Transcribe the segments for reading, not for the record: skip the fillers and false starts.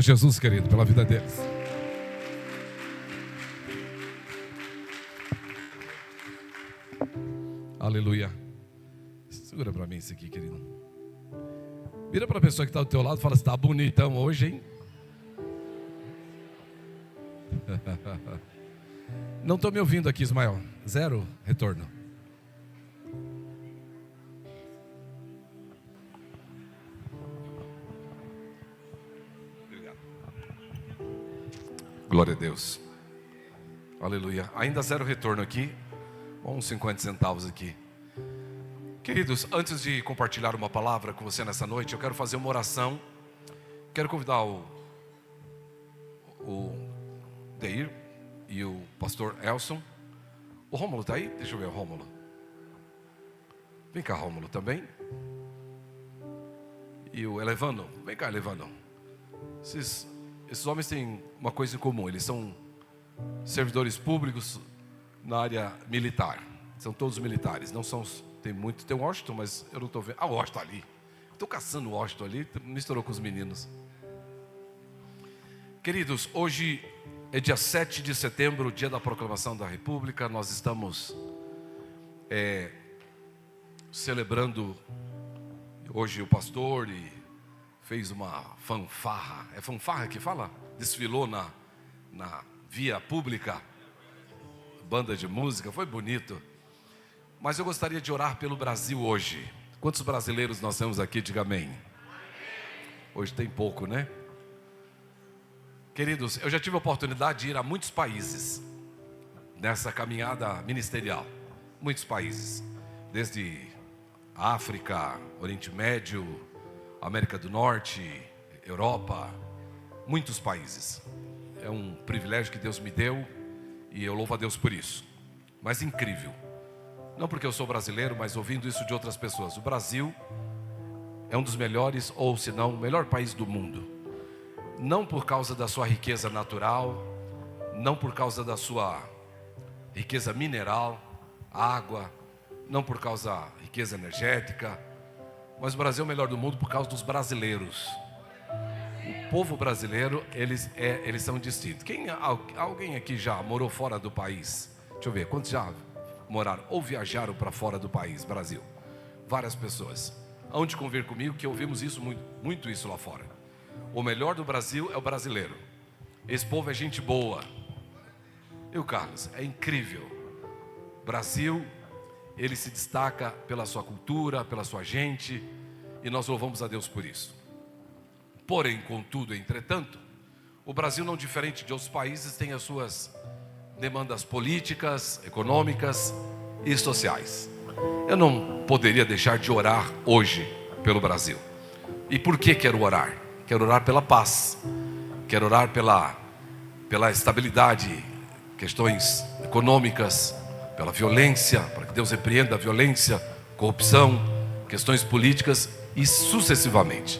Jesus, querido, pela vida deles. Aleluia. Segura para mim isso aqui, querido. Vira para a pessoa que está do teu lado e fala: está bonitão hoje, hein? Não estou me ouvindo aqui, Ismael. Zero retorno. Obrigado. Glória a Deus. Aleluia. Ainda zero retorno aqui. Uns 50 centavos aqui. Queridos, antes de compartilhar uma palavra com você nessa noite, eu quero fazer uma oração. Quero convidar o Deir e o pastor Elson. O Rômulo está aí? Deixa eu ver o Rômulo. Vem cá, Rômulo, também. E o Elevano. Vem cá, Elevano. Esses homens têm uma coisa em comum. Eles são servidores públicos na área militar. São todos militares. Não são... Tem o Washington, mas eu não estou vendo. Ah, o Washington ali. Estou caçando o Washington ali. Misturou com os meninos. Queridos, hoje é dia 7 de setembro, dia da proclamação da República. Nós estamos celebrando. Hoje o pastor fez uma fanfarra. É fanfarra que fala? Desfilou na via pública. Banda de música, foi bonito. Mas eu gostaria de orar pelo Brasil hoje. Quantos brasileiros nós temos aqui? Diga amém. Hoje tem pouco, né? Queridos, eu já tive a oportunidade de ir a muitos países nessa caminhada ministerial. Muitos países. Desde África, Oriente Médio, América do Norte, Europa. Muitos países. É um privilégio que Deus me deu e eu louvo a Deus por isso. Mas incrível. Não porque eu sou brasileiro, mas ouvindo isso de outras pessoas. O Brasil é um dos melhores, ou se não, o melhor país do mundo. Não por causa da sua riqueza natural, não por causa da sua riqueza mineral, água, não por causa da riqueza energética, mas o Brasil é o melhor do mundo por causa dos brasileiros. O povo brasileiro, eles são distintos. Alguém aqui já morou fora do país? Deixa eu ver, quantos já moraram ou viajaram para fora do país, Brasil? Várias pessoas. Hão de convir comigo que ouvimos isso muito isso lá fora. O melhor do Brasil é o brasileiro. Esse povo é gente boa. E o Carlos, é incrível. Brasil, ele se destaca pela sua cultura, pela sua gente, e nós louvamos a Deus por isso. Porém, contudo, entretanto, o Brasil, não diferente de outros países, tem as suas demandas políticas, econômicas e sociais. Eu não poderia deixar de orar hoje pelo Brasil. E por que quero orar? Quero orar pela paz. Quero orar pela estabilidade, questões econômicas, pela violência, para que Deus repreenda a violência, corrupção, questões políticas e sucessivamente.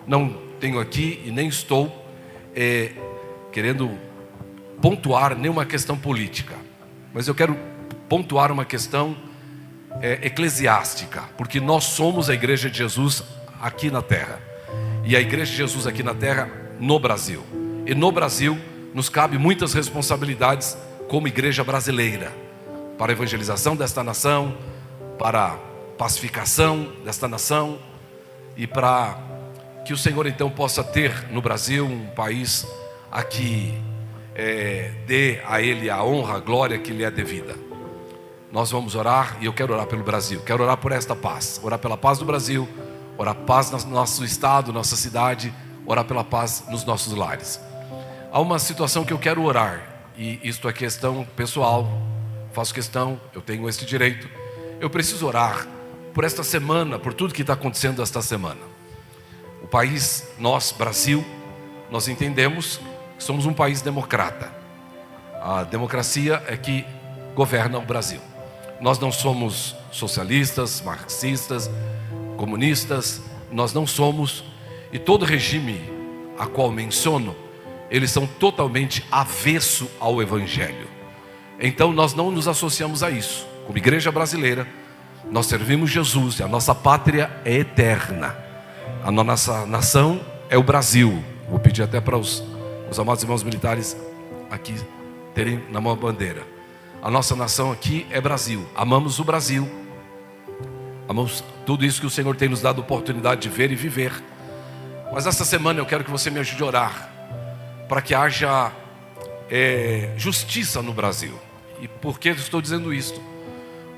Não tenho aqui e nem estou querendo pontuar nenhuma questão política, mas eu quero pontuar uma questão eclesiástica, porque nós somos a Igreja de Jesus aqui na terra, e a Igreja de Jesus aqui na terra no Brasil, e no Brasil nos cabe muitas responsabilidades como igreja brasileira, para a evangelização desta nação, para a pacificação desta nação, e para que o Senhor então possa ter no Brasil um país a que dê a Ele a honra, a glória que lhe é devida. Nós vamos orar, e eu quero orar pelo Brasil. Quero orar por esta paz, orar pela paz do Brasil, orar paz no nosso estado, nossa cidade, orar pela paz nos nossos lares. Há uma situação que eu quero orar, e isto é questão pessoal, faço questão, eu tenho esse direito. Eu preciso orar por esta semana, por tudo que está acontecendo esta semana. O país, nós, Brasil, nós entendemos que somos um país democrata. A democracia é que governa o Brasil. Nós não somos socialistas, marxistas, comunistas, nós não somos, e todo regime a qual menciono, eles são totalmente avesso ao Evangelho. Então nós não nos associamos a isso. Como igreja brasileira, nós servimos Jesus, e a nossa pátria é eterna. A nossa nação é o Brasil, Vou pedir até para os amados irmãos militares aqui terem na mão a bandeira. A nossa nação aqui é Brasil. Amamos o Brasil. Amamos tudo isso que o Senhor tem nos dado oportunidade de ver e viver. Mas essa semana eu quero que você me ajude a orar para que haja justiça no Brasil. E por que eu estou dizendo isso?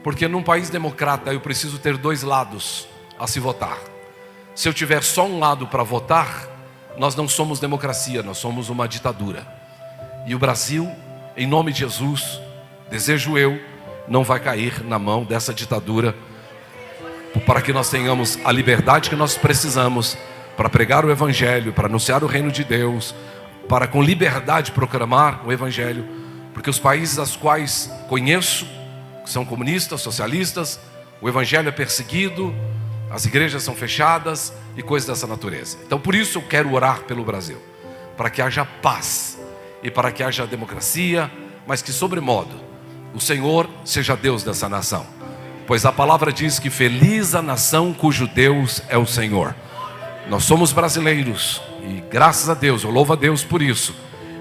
Porque num país democrata eu preciso ter dois lados a se votar. Se eu tiver só um lado para votar, nós não somos democracia, nós somos uma ditadura. E o Brasil, em nome de Jesus, desejo eu, não vai cair na mão dessa ditadura, para que nós tenhamos a liberdade que nós precisamos para pregar o Evangelho, para anunciar o reino de Deus, para com liberdade proclamar o Evangelho, porque os países aos quais conheço, que são comunistas, socialistas, o Evangelho é perseguido, as igrejas são fechadas e coisas dessa natureza. Então por isso eu quero orar pelo Brasil, para que haja paz e para que haja democracia, mas que sobremodo o Senhor seja Deus dessa nação, pois a palavra diz que feliz a nação cujo Deus é o Senhor. Nós somos brasileiros e graças a Deus, eu louvo a Deus por isso.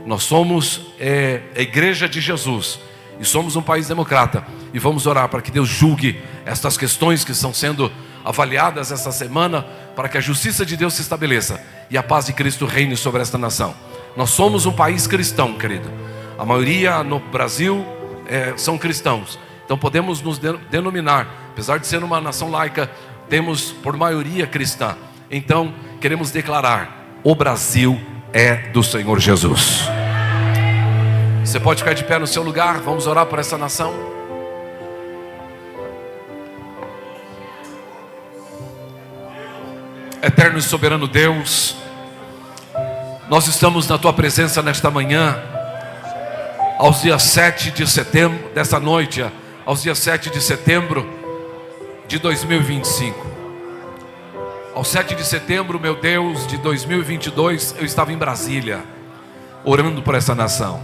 Nós somos a igreja de Jesus e somos um país democrata, e vamos orar para que Deus julgue estas questões que estão sendo avaliadas essa semana, para que a justiça de Deus se estabeleça e a paz de Cristo reine sobre esta nação. Nós somos um país cristão, querido. A maioria no Brasil são cristãos, então podemos nos denominar, apesar de ser uma nação laica, temos por maioria cristã. Então queremos declarar: o Brasil é do Senhor Jesus. Você pode ficar de pé no seu lugar, vamos orar por essa nação. Eterno e soberano Deus, nós estamos na Tua presença nesta manhã, aos dias 7 de setembro, dessa noite, aos dias 7 de setembro de 2025. Aos 7 de setembro, meu Deus, de 2022, eu estava em Brasília, orando por essa nação.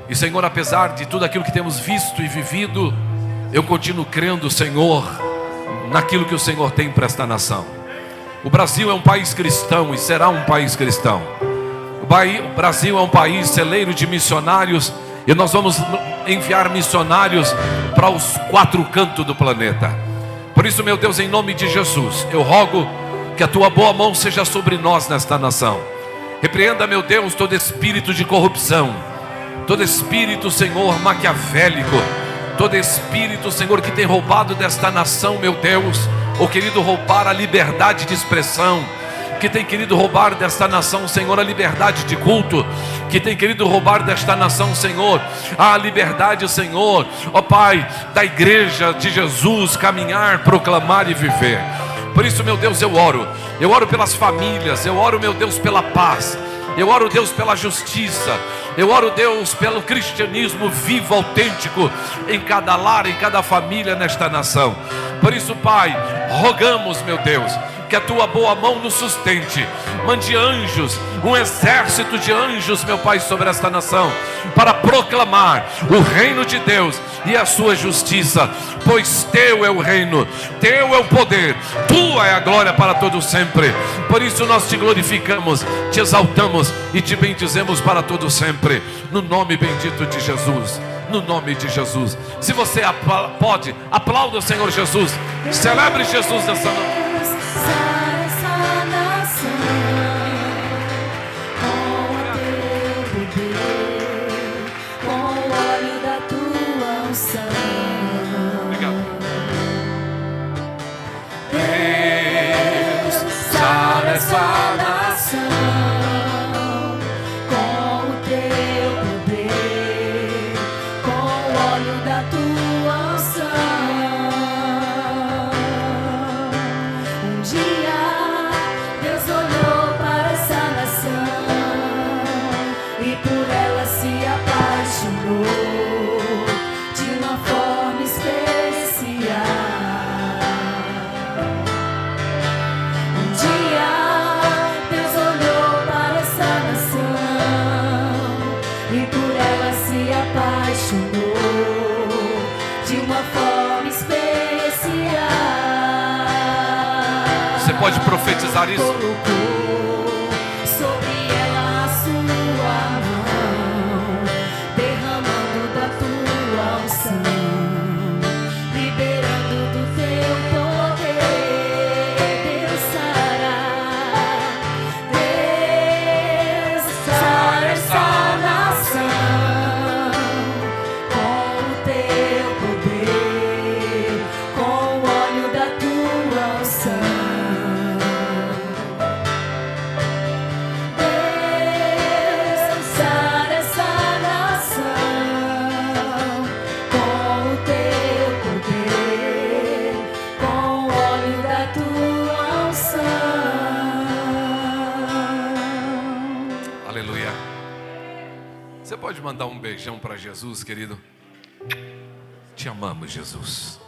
E Senhor, apesar de tudo aquilo que temos visto e vivido, eu continuo crendo, Senhor, naquilo que o Senhor tem para esta nação. O Brasil é um país cristão e será um país cristão. O Brasil é um país celeiro de missionários, e nós vamos enviar missionários para os 4 cantos do planeta. Por isso, meu Deus, em nome de Jesus, eu rogo que a Tua boa mão seja sobre nós nesta nação. Repreenda, meu Deus, todo espírito de corrupção, todo espírito, Senhor, maquiavélico, todo espírito, Senhor, que tem roubado desta nação, meu Deus, ou querido roubar a liberdade de expressão, que tem querido roubar desta nação, Senhor, a liberdade de culto, que tem querido roubar desta nação, Senhor, a liberdade, Senhor, ó Pai, da igreja de Jesus caminhar, proclamar e viver. Por isso, meu Deus, eu oro pelas famílias, eu oro, meu Deus, pela paz, eu oro, Deus, pela justiça, eu oro, Deus, pelo cristianismo vivo, autêntico, em cada lar, em cada família nesta nação. Por isso, Pai, rogamos, meu Deus, que a Tua boa mão nos sustente. Mande anjos, um exército de anjos, meu Pai, sobre esta nação, para proclamar o reino de Deus e a sua justiça, pois Teu é o reino, Teu é o poder, Tua é a glória para todo sempre. Por isso nós Te glorificamos, Te exaltamos e Te bendizemos para todo sempre, no nome bendito de Jesus. No nome de Jesus. Se você pode, aplauda o Senhor Jesus, celebre Jesus nessa noite. Essa nação com o Teu poder, com o óleo da Tua unção. Um dia Deus olhou para essa nação e por ela se apaixonou de uma forma especial. Um dia apaixonou de uma forma especial. Você pode profetizar isso? Colocou sobre Aleluia. Você pode mandar um beijão para Jesus, querido? Te amamos, Jesus.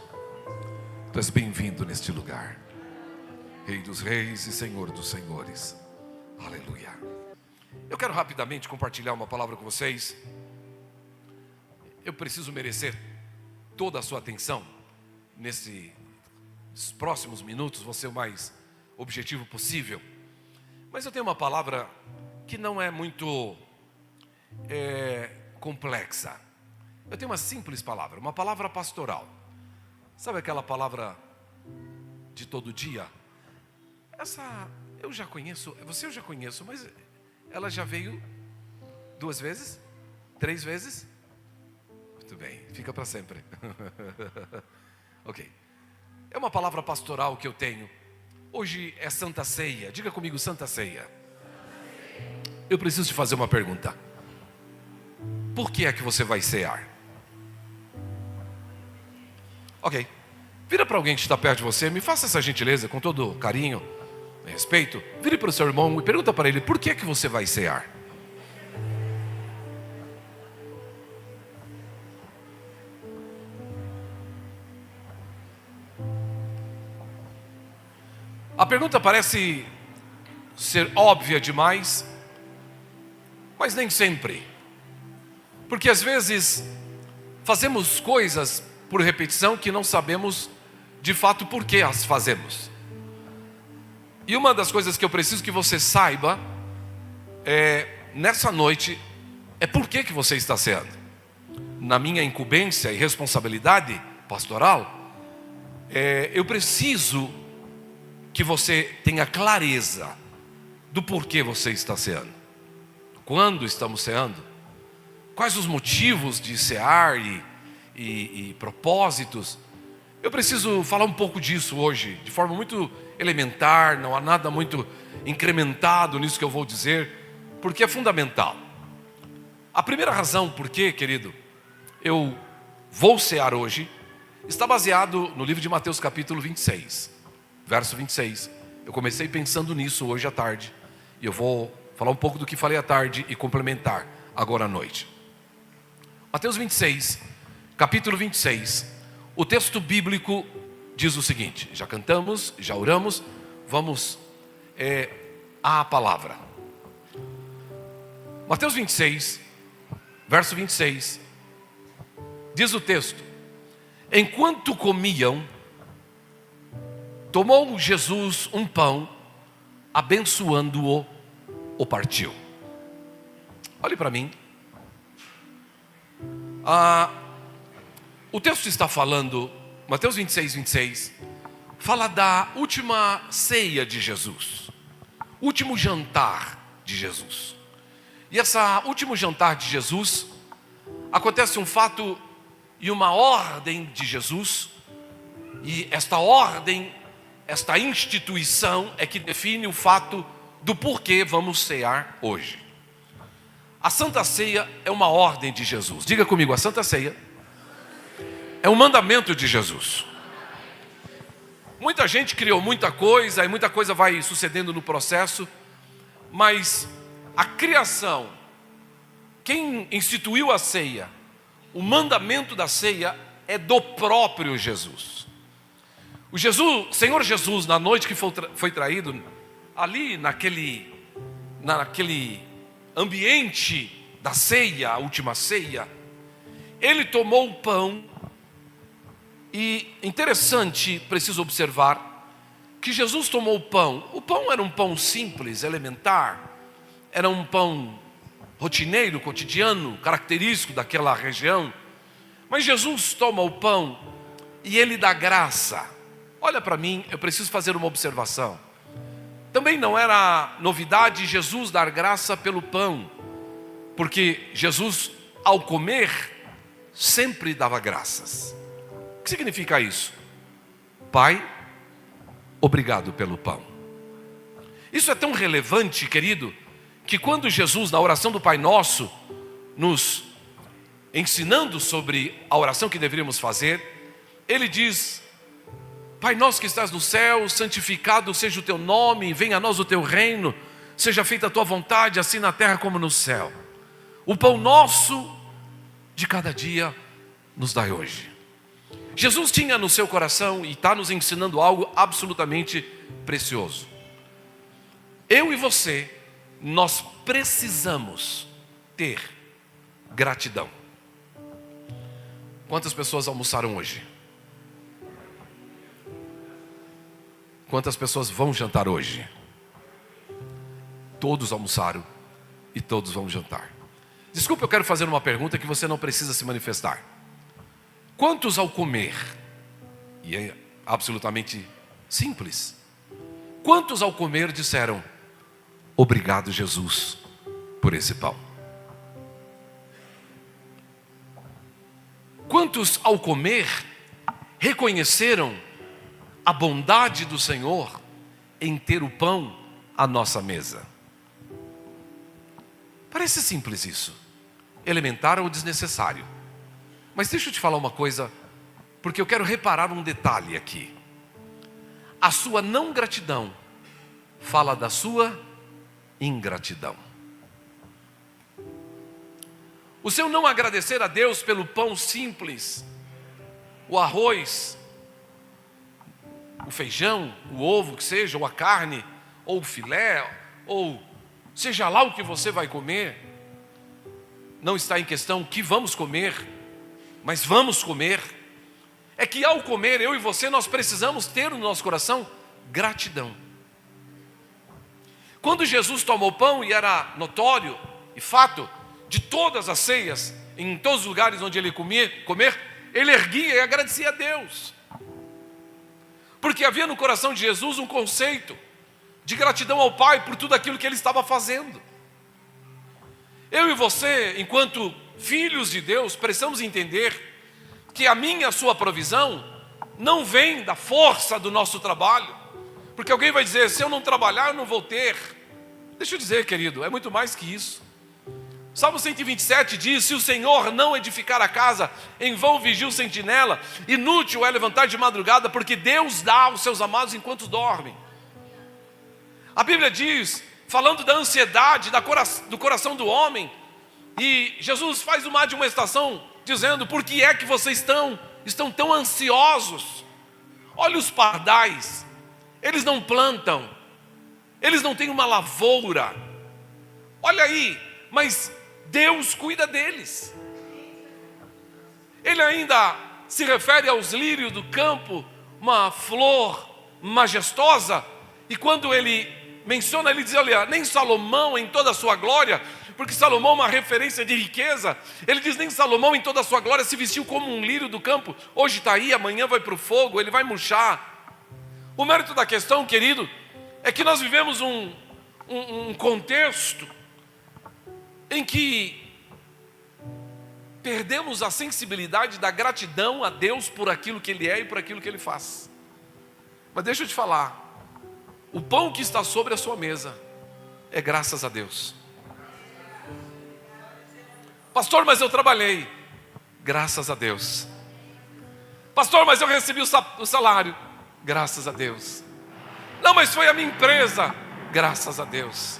Tu és bem-vindo neste lugar. Rei dos reis e Senhor dos senhores. Aleluia. Eu quero rapidamente compartilhar uma palavra com vocês. Eu preciso merecer toda a sua atenção nesses próximos minutos. Vou ser o mais objetivo possível. Mas eu tenho uma palavra que não é muito complexa. Eu tenho uma simples palavra, uma palavra pastoral. Sabe aquela palavra de todo dia? Essa eu já conheço, você eu já conheço, mas ela já veio 2 vezes? 3 vezes? Muito bem, fica para sempre. Ok. É uma palavra pastoral que eu tenho. Hoje é Santa Ceia. Diga comigo, Santa Ceia. Eu preciso te fazer uma pergunta. Por que é que você vai cear? Ok. Vira para alguém que está perto de você, me faça essa gentileza, com todo carinho e respeito. Vire para o seu irmão e pergunta para ele, por que é que você vai cear? A pergunta parece ser óbvia demais, mas nem sempre. Porque às vezes fazemos coisas por repetição que não sabemos de fato por que as fazemos. E uma das coisas que eu preciso que você saiba nessa noite é por que você está ceando. Na minha incumbência e responsabilidade pastoral, eu preciso que você tenha clareza do porquê você está ceando. Quando estamos ceando? Quais os motivos de cear e propósitos? Eu preciso falar um pouco disso hoje, de forma muito elementar, não há nada muito incrementado nisso que eu vou dizer, porque é fundamental. A primeira razão por que, querido, eu vou cear hoje, está baseado no livro de Mateus capítulo 26. Verso 26, eu comecei pensando nisso hoje à tarde, e eu vou falar um pouco do que falei à tarde e complementar agora à noite. Mateus 26, capítulo 26, o texto bíblico diz o seguinte, já cantamos, já oramos, vamos à palavra. Mateus 26, verso 26, diz o texto, enquanto comiam, tomou Jesus um pão, abençoando-o, o partiu. Olhe para mim. O texto está falando, Mateus 26, 26, fala da última ceia de Jesus, último jantar de Jesus. E essa último jantar de Jesus, acontece um fato e uma ordem de Jesus, e esta ordem, esta instituição é que define o fato do porquê vamos cear hoje. A Santa Ceia é uma ordem de Jesus. Diga comigo, a Santa Ceia é um mandamento de Jesus. Muita gente criou muita coisa e muita coisa vai sucedendo no processo, mas a criação, quem instituiu a ceia, o mandamento da ceia é do próprio Jesus. O Senhor Jesus, na noite que foi traído, ali naquele ambiente da ceia, a última ceia, ele tomou o pão, e interessante, preciso observar, que Jesus tomou o pão era um pão simples, elementar, era um pão rotineiro, cotidiano, característico daquela região, mas Jesus toma o pão, e ele dá graça. Olha para mim, eu preciso fazer uma observação. Também não era novidade Jesus dar graça pelo pão, porque Jesus, ao comer, sempre dava graças. O que significa isso? Pai, obrigado pelo pão. Isso é tão relevante, querido, que quando Jesus, na oração do Pai Nosso, nos ensinando sobre a oração que deveríamos fazer, ele diz: Pai nosso que estás no céu, santificado seja o teu nome, venha a nós o teu reino, seja feita a tua vontade, assim na terra como no céu. O pão nosso de cada dia nos dai hoje. Jesus tinha no seu coração e está nos ensinando algo absolutamente precioso. Eu e você, nós precisamos ter gratidão. Quantas pessoas almoçaram hoje? Quantas pessoas vão jantar hoje? Todos almoçaram e todos vão jantar. Desculpa, eu quero fazer uma pergunta que você não precisa se manifestar. Quantos ao comer, e é absolutamente simples, quantos ao comer disseram: obrigado, Jesus, por esse pão? Quantos ao comer reconheceram a bondade do Senhor em ter o pão à nossa mesa? Parece simples isso, elementar ou desnecessário. Mas deixa eu te falar uma coisa, porque eu quero reparar um detalhe aqui. A sua não gratidão fala da sua ingratidão. O seu não agradecer a Deus pelo pão simples, o arroz, o feijão, o ovo que seja, ou a carne, ou o filé, ou seja lá o que você vai comer, não está em questão o que vamos comer, mas vamos comer. É que ao comer, eu e você, nós precisamos ter no nosso coração gratidão. Quando Jesus tomou pão, e era notório e fato de todas as ceias, em todos os lugares onde ele comer, ele erguia e agradecia a Deus. Porque havia no coração de Jesus um conceito de gratidão ao Pai por tudo aquilo que ele estava fazendo. Eu e você, enquanto filhos de Deus, precisamos entender que a minha e a sua provisão não vem da força do nosso trabalho. Porque alguém vai dizer: se eu não trabalhar, eu não vou ter. Deixa eu dizer, querido, é muito mais que isso. Salmo 127 diz: se o Senhor não edificar a casa, em vão vigia o sentinela, inútil é levantar de madrugada, porque Deus dá aos seus amados enquanto dormem. A Bíblia diz, falando da ansiedade do coração do homem, e Jesus faz uma admoestação dizendo: por que é que vocês estão tão ansiosos? Olha os pardais, eles não plantam, eles não têm uma lavoura, olha aí, mas Deus cuida deles. Ele ainda se refere aos lírios do campo, uma flor majestosa, e quando ele menciona, ele diz: olha, nem Salomão em toda a sua glória, porque Salomão é uma referência de riqueza, ele diz: nem Salomão em toda a sua glória se vestiu como um lírio do campo, hoje está aí, amanhã vai para o fogo, ele vai murchar. O mérito da questão, querido, é que nós vivemos um contexto em que perdemos a sensibilidade da gratidão a Deus por aquilo que Ele é e por aquilo que Ele faz. Mas deixa eu te falar, o pão que está sobre a sua mesa é graças a Deus. Pastor, mas eu trabalhei. Graças a Deus. Pastor, mas eu recebi o salário. Graças a Deus. Não, mas foi a minha empresa. Graças a Deus.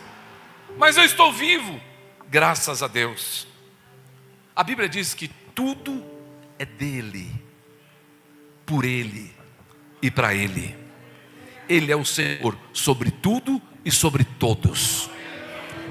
Mas eu estou vivo. Graças a Deus. A Bíblia diz que tudo é dele, por ele e para ele. Ele é o Senhor sobre tudo e sobre todos.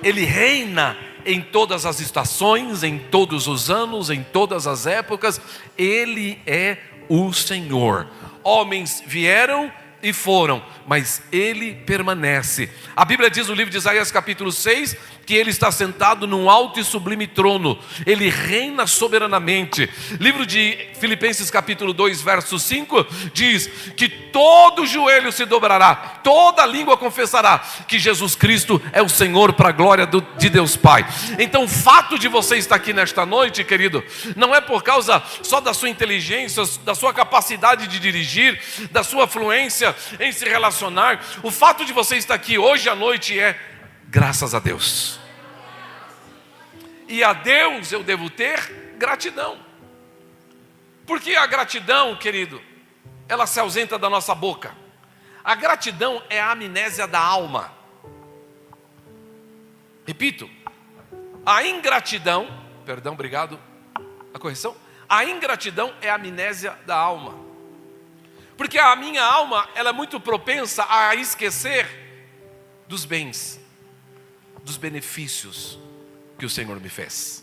Ele reina em todas as estações, em todos os anos, em todas as épocas. Ele é o Senhor. Homens vieram e foram, mas Ele permanece. A Bíblia diz no livro de Isaías capítulo 6, que Ele está sentado num alto e sublime trono, Ele reina soberanamente. Livro de Filipenses capítulo 2, verso 5, diz que todo joelho se dobrará, toda língua confessará que Jesus Cristo é o Senhor, para a glória de Deus Pai. Então o fato de você estar aqui nesta noite, querido, não é por causa só da sua inteligência, da sua capacidade de dirigir, da sua fluência em se relacionar. O fato de você estar aqui hoje à noite é graças a Deus. E a Deus eu devo ter gratidão. Porque a gratidão, querido, ela se ausenta da nossa boca. A gratidão é a amnésia da alma. Repito, a ingratidão, perdão, obrigado, a correção, a ingratidão é a amnésia da alma. Porque a minha alma, ela é muito propensa a esquecer dos bens, dos benefícios que o Senhor me fez.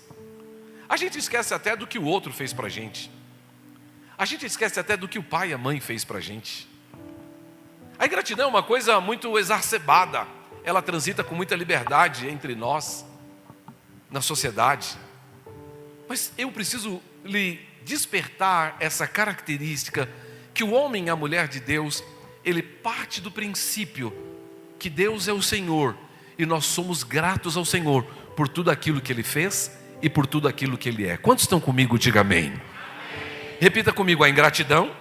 A gente esquece até do que o outro fez para a gente. A gente esquece até do que o pai e a mãe fez para a gente. A ingratidão é uma coisa muito exacerbada. Ela transita com muita liberdade entre nós, na sociedade. Mas eu preciso lhe despertar essa característica que o homem e a mulher de Deus, ele parte do princípio que Deus é o Senhor e nós somos gratos ao Senhor por tudo aquilo que Ele fez e por tudo aquilo que Ele é. Quantos estão comigo? Diga amém. Amém. Repita comigo: a ingratidão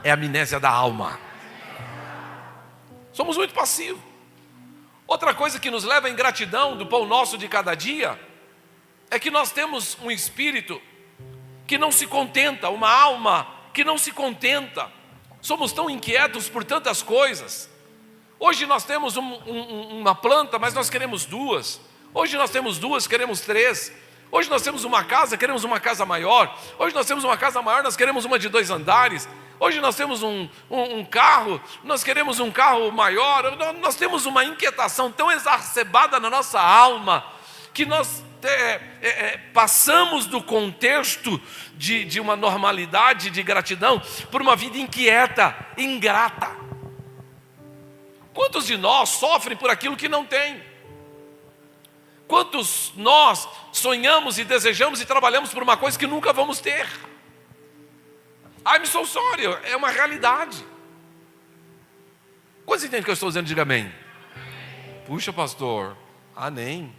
é a amnésia da alma. Somos muito passivos. Outra coisa que nos leva à ingratidão do pão nosso de cada dia é que nós temos um espírito que não se contenta, uma alma que não se contenta. Somos tão inquietos por tantas coisas. Hoje nós temos uma planta, mas nós queremos duas. Hoje nós temos duas, queremos três. Hoje nós temos uma casa, queremos uma casa maior. Hoje nós temos uma casa maior, nós queremos uma de 2 andares. Hoje nós temos um carro, nós queremos um carro maior. Nós temos uma inquietação tão exacerbada na nossa alma, que nós passamos do contexto de uma normalidade de gratidão por uma vida inquieta, ingrata. Quantos de nós sofrem por aquilo que não tem? Quantos nós sonhamos e desejamos e trabalhamos por uma coisa que nunca vamos ter? I'm so sorry, é uma realidade. Quantos entendem o que eu estou dizendo? Diga amém. Puxa, pastor, nem.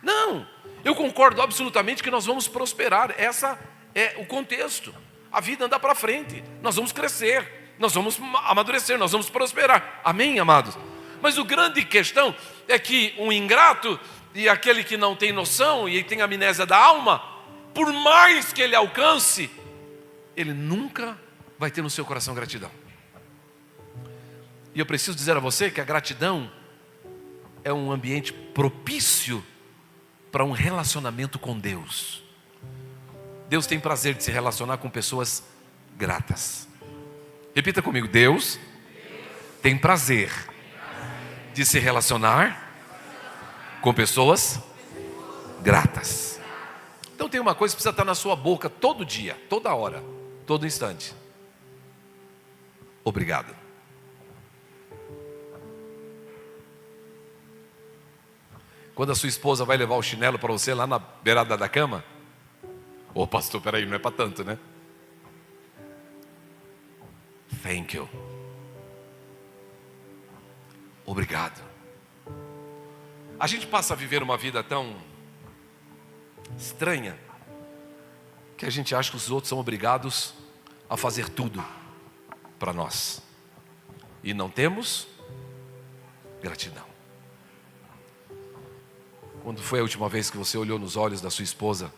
Não, eu concordo absolutamente que nós vamos prosperar. Essa é o contexto. A vida anda para frente, nós vamos crescer, nós vamos amadurecer, nós vamos prosperar. Amém, amados? Mas o grande questão é que um ingrato e aquele que não tem noção e tem amnésia da alma, por mais que ele alcance, ele nunca vai ter no seu coração gratidão. E eu preciso dizer a você que a gratidão é um ambiente propício para um relacionamento com Deus. Deus tem prazer de se relacionar com pessoas gratas. Repita comigo: Deus tem prazer de se relacionar com pessoas gratas. Então tem uma coisa que precisa estar na sua boca todo dia, toda hora, todo instante: obrigado. Quando a sua esposa vai levar o chinelo para você lá na beirada da cama, pastor, peraí, não é para tanto, né? Thank you. Obrigado. A gente passa a viver uma vida tão estranha que a gente acha que os outros são obrigados a fazer tudo para nós e não temos gratidão. Quando foi a última vez que você olhou nos olhos da sua esposa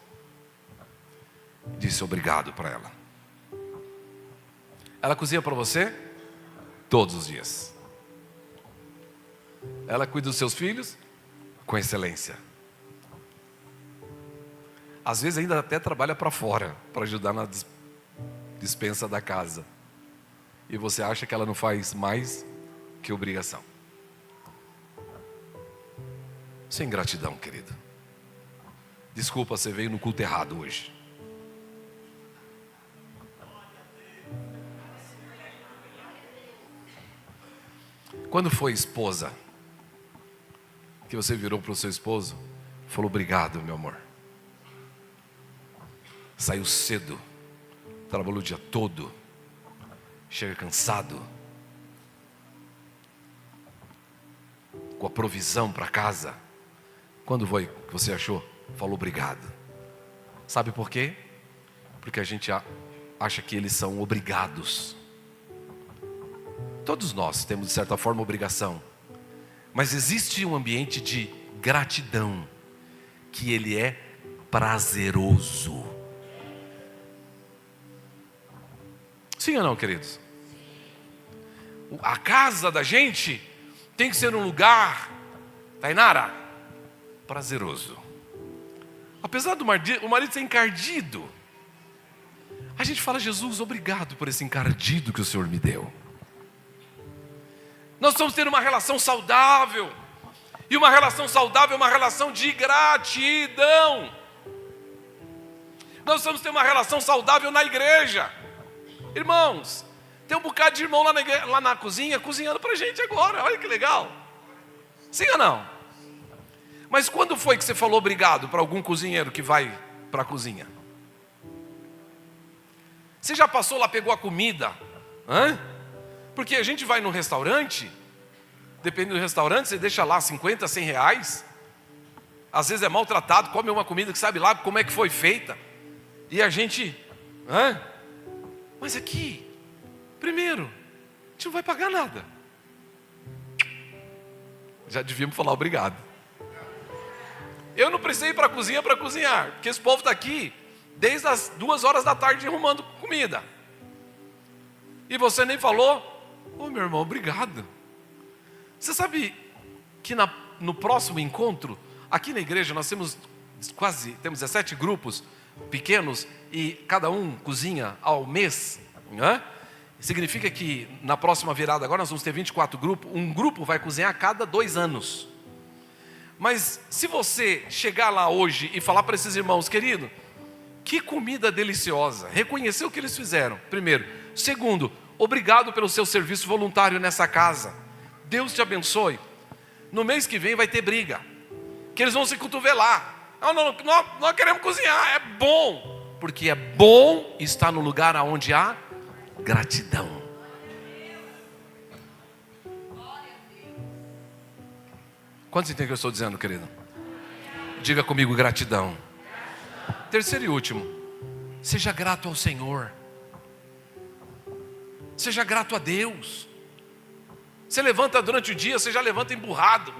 e disse obrigado para ela? Ela cozinha para você todos os dias. Ela cuida dos seus filhos com excelência. Às vezes ainda até trabalha para fora, para ajudar na despensa da casa. E você acha que ela não faz mais que obrigação. Sem gratidão, querido. Desculpa, você veio no culto errado hoje. Quando foi esposa, que você virou para o seu esposo, falou obrigado, meu amor. Saiu cedo, trabalhou o dia todo, chega cansado, com a provisão para casa. Quando foi que você achou? Falou obrigado. Sabe por quê? Porque a gente acha que eles são obrigados. Todos nós temos de certa forma obrigação. Mas existe um ambiente de gratidão, que ele é prazeroso. Sim ou não, queridos? A casa da gente tem que ser um lugar, Tainara, prazeroso. Apesar do marido ser encardido, a gente fala: Jesus, obrigado por esse encardido que o Senhor me deu. Nós vamos ter uma relação saudável. E uma relação saudável é uma relação de gratidão. Nós vamos ter uma relação saudável na igreja. Irmãos, tem um bocado de irmão lá na cozinha, cozinhando para a gente agora. Olha que legal. Sim ou não? Mas quando foi que você falou obrigado para algum cozinheiro que vai para a cozinha? Você já passou lá, pegou a comida? Porque a gente vai num restaurante, dependendo do restaurante, você deixa lá 50, 100 reais. Às vezes é maltratado, come uma comida que sabe lá como é que foi feita. E a gente... Mas aqui, primeiro, a gente não vai pagar nada. Já devíamos falar obrigado. Eu não precisei ir para a cozinha para cozinhar, porque esse povo está aqui desde as 2 horas da tarde arrumando comida. E você nem falou: ô meu irmão, obrigado. Você sabe que no próximo encontro, aqui na igreja, nós temos 17 grupos pequenos e cada um cozinha ao mês, né? Significa que na próxima virada agora nós vamos ter 24 grupos. Um grupo vai cozinhar a cada 2 anos. Mas se você chegar lá hoje e falar para esses irmãos: querido, que comida deliciosa, reconhecer o que eles fizeram, primeiro. Segundo, obrigado pelo seu serviço voluntário nessa casa, Deus te abençoe. No mês que vem vai ter briga, que eles vão se cotovelar. Nós queremos cozinhar, é bom, porque é bom estar no lugar onde há gratidão. Quantos entendem o que eu estou dizendo, querido? Diga comigo: gratidão. Terceiro e último, seja grato ao Senhor. Seja grato a Deus. Você levanta durante o dia, você já levanta emburrado,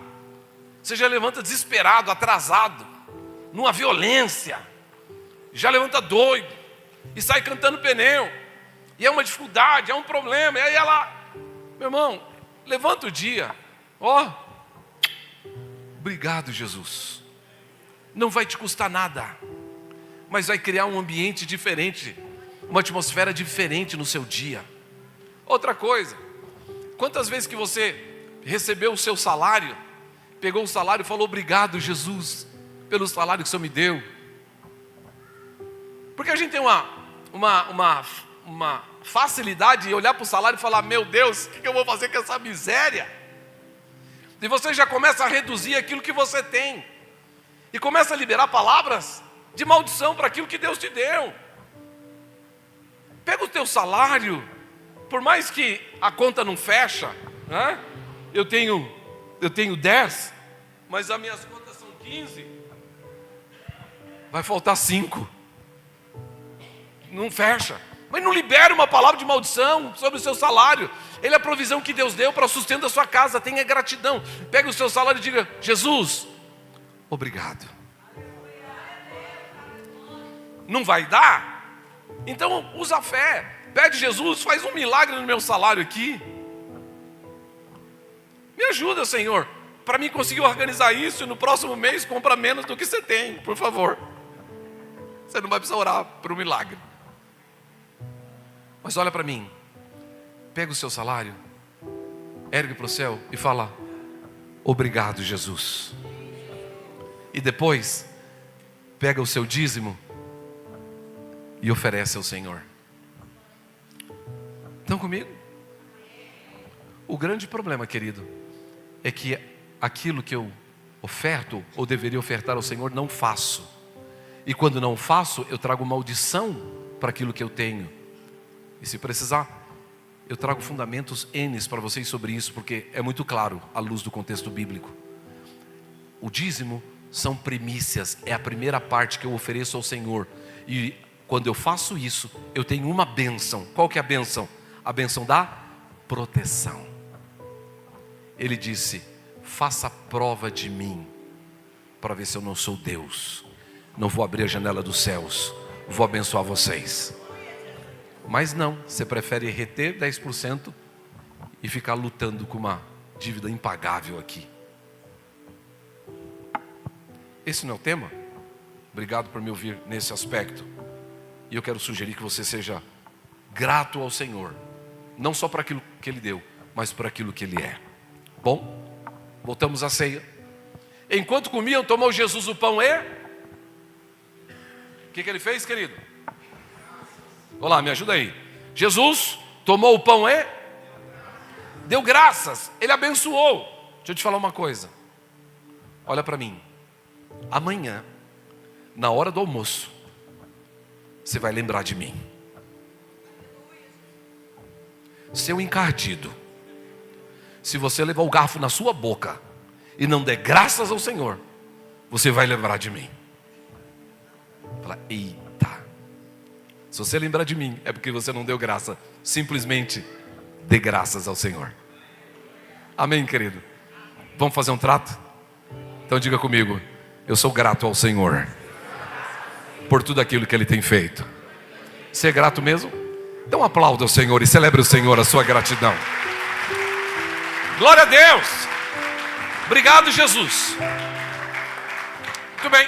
você já levanta desesperado, atrasado, numa violência, já levanta doido e sai cantando pneu, e é uma dificuldade, é um problema. E aí ela, meu irmão, levanta o dia, obrigado, Jesus. Não vai te custar nada, mas vai criar um ambiente diferente, uma atmosfera diferente no seu dia. Outra coisa, quantas vezes que você recebeu o seu salário, pegou o salário e falou: obrigado, Jesus, pelo salário que o Senhor me deu? Porque a gente tem uma facilidade de olhar para o salário e falar: meu Deus, o que eu vou fazer com essa miséria? E você já começa a reduzir aquilo que você tem, e começa a liberar palavras de maldição para aquilo que Deus te deu. Pega o teu salário, por mais que a conta não fecha, né? Eu tenho 10, mas as minhas contas são 15, vai faltar 5, não fecha. Mas não libere uma palavra de maldição sobre o seu salário. Ele é a provisão que Deus deu para o sustento da sua casa. Tenha gratidão. Pega o seu salário e diga: Jesus, obrigado. Não vai dar? Então usa a fé. Pede: Jesus, faz um milagre no meu salário aqui. Me ajuda, Senhor, para mim conseguir organizar isso, e no próximo mês compra menos do que você tem, por favor. Você não vai precisar orar por um milagre. Mas olha para mim, pega o seu salário, ergue para o céu e fala: obrigado, Jesus. E depois pega o seu dízimo e oferece ao Senhor. Estão comigo? O grande problema, querido, é que aquilo que eu oferto ou deveria ofertar ao Senhor, não faço. E quando não faço, eu trago maldição para aquilo que eu tenho. E se precisar, eu trago fundamentos N para vocês sobre isso, porque é muito claro à luz do contexto bíblico. O dízimo são primícias, é a primeira parte que eu ofereço ao Senhor. E quando eu faço isso, eu tenho uma bênção. Qual que é a bênção? A bênção da proteção. Ele disse: faça prova de mim, para ver se eu não sou Deus. Não vou abrir a janela dos céus, vou abençoar vocês. Mas não, você prefere reter 10% e ficar lutando com uma dívida impagável aqui. esse não é o tema? Obrigado por me ouvir nesse aspecto. E eu quero sugerir que você seja grato ao Senhor, não só por aquilo que Ele deu, mas por aquilo que Ele é. Bom, voltamos à ceia. Enquanto comiam, tomou Jesus o pão e... O que Ele fez, querido? Olá, me ajuda aí. Jesus tomou o pão e... deu graças, Ele abençoou. Deixa eu te falar uma coisa. Olha para mim. Amanhã, na hora do almoço, você vai lembrar de mim. Seu encardido, se você levar o garfo na sua boca e não der graças ao Senhor, você vai lembrar de mim. Fala, eita. Se você lembrar de mim, é porque você não deu graça. Simplesmente dê graças ao Senhor. Amém, querido? Vamos fazer um trato? Então diga comigo: eu sou grato ao Senhor por tudo aquilo que Ele tem feito. Você é grato mesmo? Dê um aplauso ao Senhor e celebre o Senhor a sua gratidão. Glória a Deus. Obrigado, Jesus. Muito bem.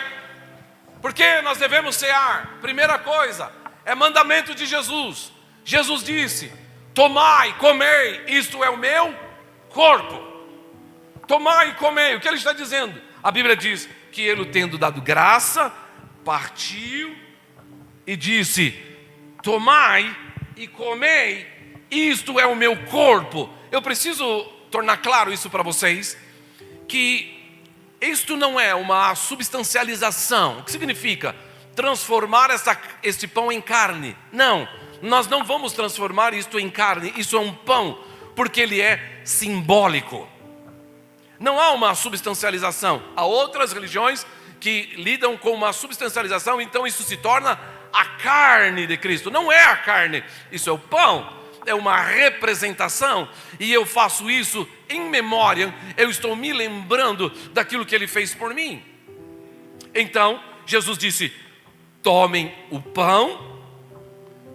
Por que nós devemos cear? Primeira coisa, é mandamento de Jesus. Jesus disse: tomai, comei, isto é o meu corpo. Tomai e comei. O que Ele está dizendo? A Bíblia diz que Ele, tendo dado graça, partiu e disse: tomai e comei, isto é o meu corpo. Eu preciso tornar claro isso para vocês, que isto não é uma substancialização. O que significa? Transformar este pão em carne. Não, nós não vamos transformar isto em carne. Isso é um pão, porque ele é simbólico. Não há uma substancialização. Há outras religiões que lidam com uma substancialização, então isso se torna a carne de Cristo. Não é a carne, isso é o pão, é uma representação, e eu faço isso em memória, eu estou me lembrando daquilo que Ele fez por mim. Então, Jesus disse: tomem o pão.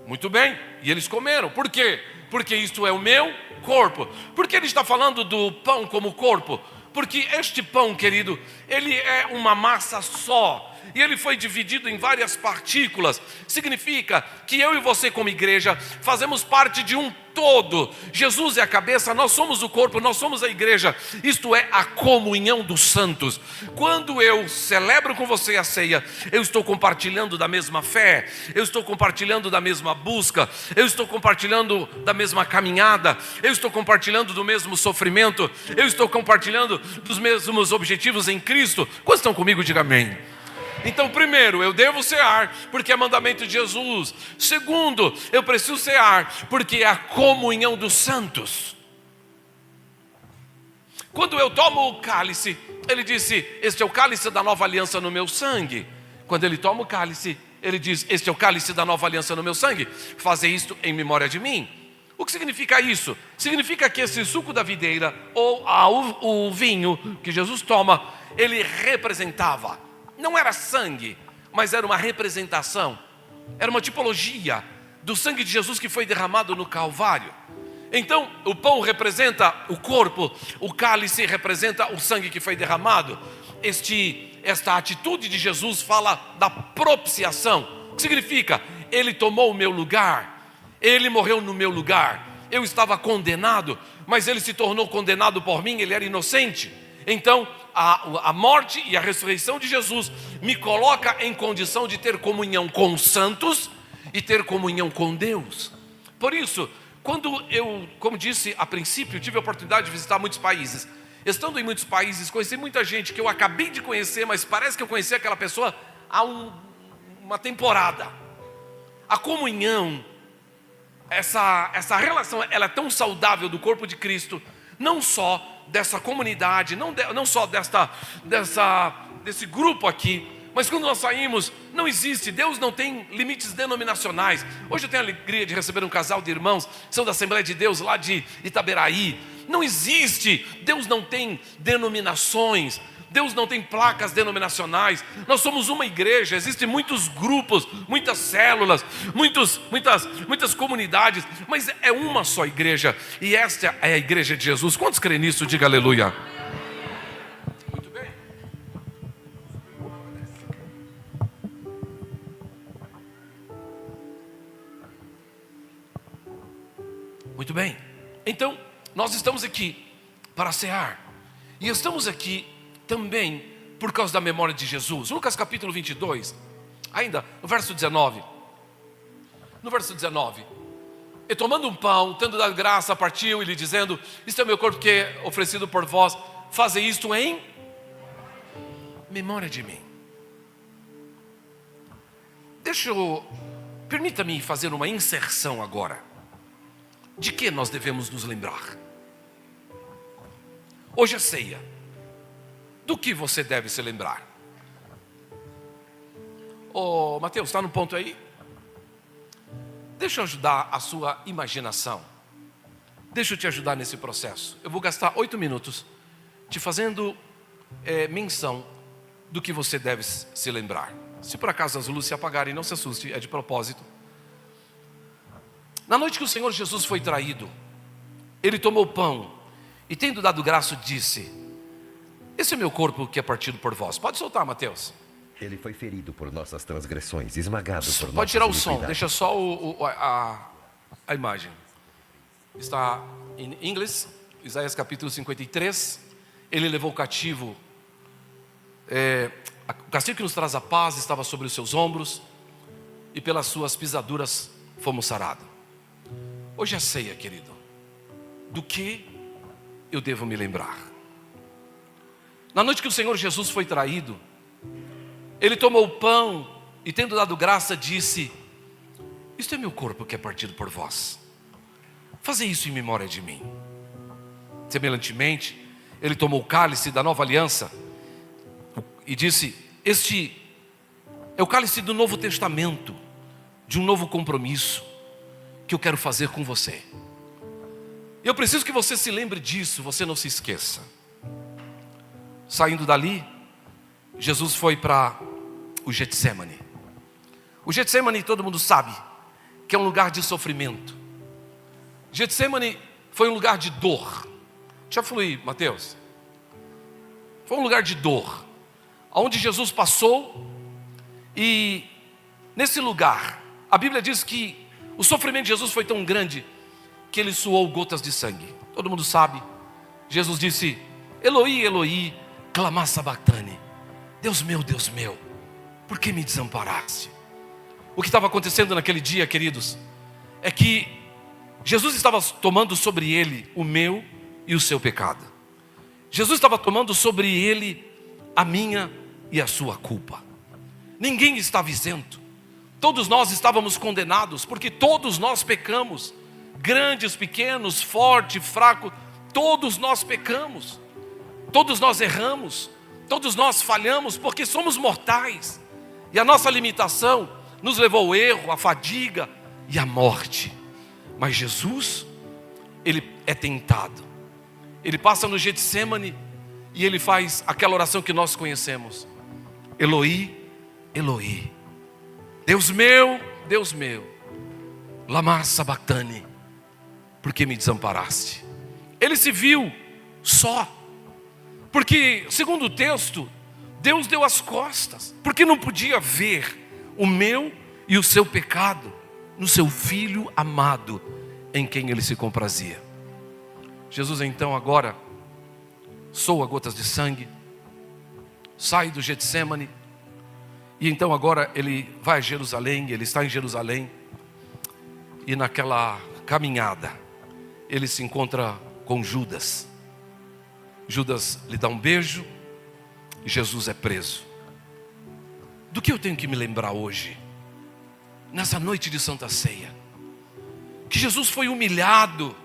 Muito bem, e eles comeram. Por quê? Porque isto é o meu corpo. Por que Ele está falando do pão como corpo? Porque este pão, querido, ele é uma massa só, e ele foi dividido em várias partículas. Significa que eu e você, como igreja, fazemos parte de um todo. Jesus é a cabeça, nós somos o corpo, nós somos a igreja. Isto é a comunhão dos santos. Quando eu celebro com você a ceia, eu estou compartilhando da mesma fé, eu estou compartilhando da mesma busca, eu estou compartilhando da mesma caminhada, eu estou compartilhando do mesmo sofrimento, eu estou compartilhando dos mesmos objetivos em Cristo. Quantos estão comigo? Diga amém. Então, primeiro, eu devo cear porque é mandamento de Jesus. Segundo, eu preciso cear porque é a comunhão dos santos. Quando eu tomo o cálice, Ele disse: este é o cálice da nova aliança no meu sangue. Quando Ele toma o cálice, Ele diz: este é o cálice da nova aliança no meu sangue. Fazer isto em memória de mim. O que significa isso? Significa que esse suco da videira ou o vinho que Jesus toma, ele representava. Não era sangue, mas era uma representação. Era uma tipologia do sangue de Jesus que foi derramado no Calvário. Então, o pão representa o corpo, o cálice representa o sangue que foi derramado. Esta atitude de Jesus fala da propiciação. O que significa? Ele tomou o meu lugar, Ele morreu no meu lugar. Eu estava condenado, mas Ele se tornou condenado por mim, Ele era inocente. Então, a morte e a ressurreição de Jesus me coloca em condição de ter comunhão com os santos e ter comunhão com Deus. Por isso, quando eu, como disse a princípio, tive a oportunidade de visitar muitos países. Estando em muitos países, conheci muita gente que eu acabei de conhecer, mas parece que eu conheci aquela pessoa há uma temporada. A comunhão, essa relação, ela é tão saudável do corpo de Cristo, não só dessa comunidade, não só desse grupo aqui, mas quando nós saímos, não existe, Deus não tem limites denominacionais. Hoje eu tenho a alegria de receber um casal de irmãos, são da Assembleia de Deus lá de Itaberaí. Não existe, Deus não tem denominações, Deus não tem placas denominacionais. Nós somos uma igreja, existem muitos grupos, muitas células, muitas comunidades, mas é uma só igreja, e esta é a igreja de Jesus. Quantos creem nisso? Diga aleluia. Muito bem. Muito bem. Então, nós estamos aqui para cear. E estamos aqui também por causa da memória de Jesus. Lucas capítulo 22, ainda no verso 19. No verso 19. E tomando um pão, tendo dado graça, partiu e lhe dizendo: isto é o meu corpo que é oferecido por vós. Fazei isto em memória de mim. Permita-me fazer uma inserção agora. De que nós devemos nos lembrar? Hoje é ceia. Do que você deve se lembrar? Ô Mateus, está no ponto aí? Deixa eu ajudar a sua imaginação. Deixa eu te ajudar nesse processo. Eu vou gastar 8 minutos te fazendo menção do que você deve se lembrar. Se por acaso as luzes se apagarem, não se assuste, é de propósito. Na noite que o Senhor Jesus foi traído, Ele tomou o pão e, tendo dado graça, disse: esse é meu corpo que é partido por vós. Pode soltar, Mateus. Ele foi ferido por nossas transgressões, esmagado por nossas Pode tirar o som, iniquidades. deixa só a imagem. Está em inglês, Isaías capítulo 53. Ele levou o cativo, o castigo que nos traz a paz estava sobre os seus ombros, e pelas suas pisaduras fomos sarados. Hoje é ceia, querido. Do que eu devo me lembrar? Na noite que o Senhor Jesus foi traído, Ele tomou o pão e, tendo dado graça, disse: isto é meu corpo que é partido por vós. Fazei isso em memória de mim. Semelhantemente, Ele tomou o cálice da nova aliança e disse: este é o cálice do Novo Testamento, de um novo compromisso que eu quero fazer com você. Eu preciso que você se lembre disso, você não se esqueça. Saindo dali, Jesus foi para o Getsemane. O Getsemane, todo mundo sabe que é um lugar de sofrimento. Getsemane foi um lugar de dor. Deixa eu fluir, Mateus. Foi um lugar de dor, onde Jesus passou. E nesse lugar, a Bíblia diz que o sofrimento de Jesus foi tão grande que Ele suou gotas de sangue. Todo mundo sabe. Jesus disse: Eloi, Eloi, clamá sabactane. Deus meu, por que me desamparaste? O que estava acontecendo naquele dia, queridos, é que Jesus estava tomando sobre Ele o meu e o seu pecado. Jesus estava tomando sobre Ele a minha e a sua culpa. Ninguém estava isento. Todos nós estávamos condenados, porque todos nós pecamos. Grandes, pequenos, forte, fraco, todos nós pecamos. Todos nós erramos. Todos nós falhamos, porque somos mortais. E a nossa limitação nos levou ao erro, à fadiga e à morte. Mas Jesus, Ele é tentado. Ele passa no Getsemane e Ele faz aquela oração que nós conhecemos: Eloi, Eloi, Deus meu, lama sabactane, por que me desamparaste? Ele se viu só, porque segundo o texto, Deus deu as costas, porque não podia ver o meu e o seu pecado no seu Filho amado, em quem Ele se comprazia. Jesus então agora soa gotas de sangue, sai do Getsemane, e então agora Ele vai a Jerusalém. Ele está em Jerusalém, e naquela caminhada Ele se encontra com Judas. Judas lhe dá um beijo e Jesus é preso. Do que eu tenho que me lembrar hoje, nessa noite de Santa Ceia? Que Jesus foi humilhado,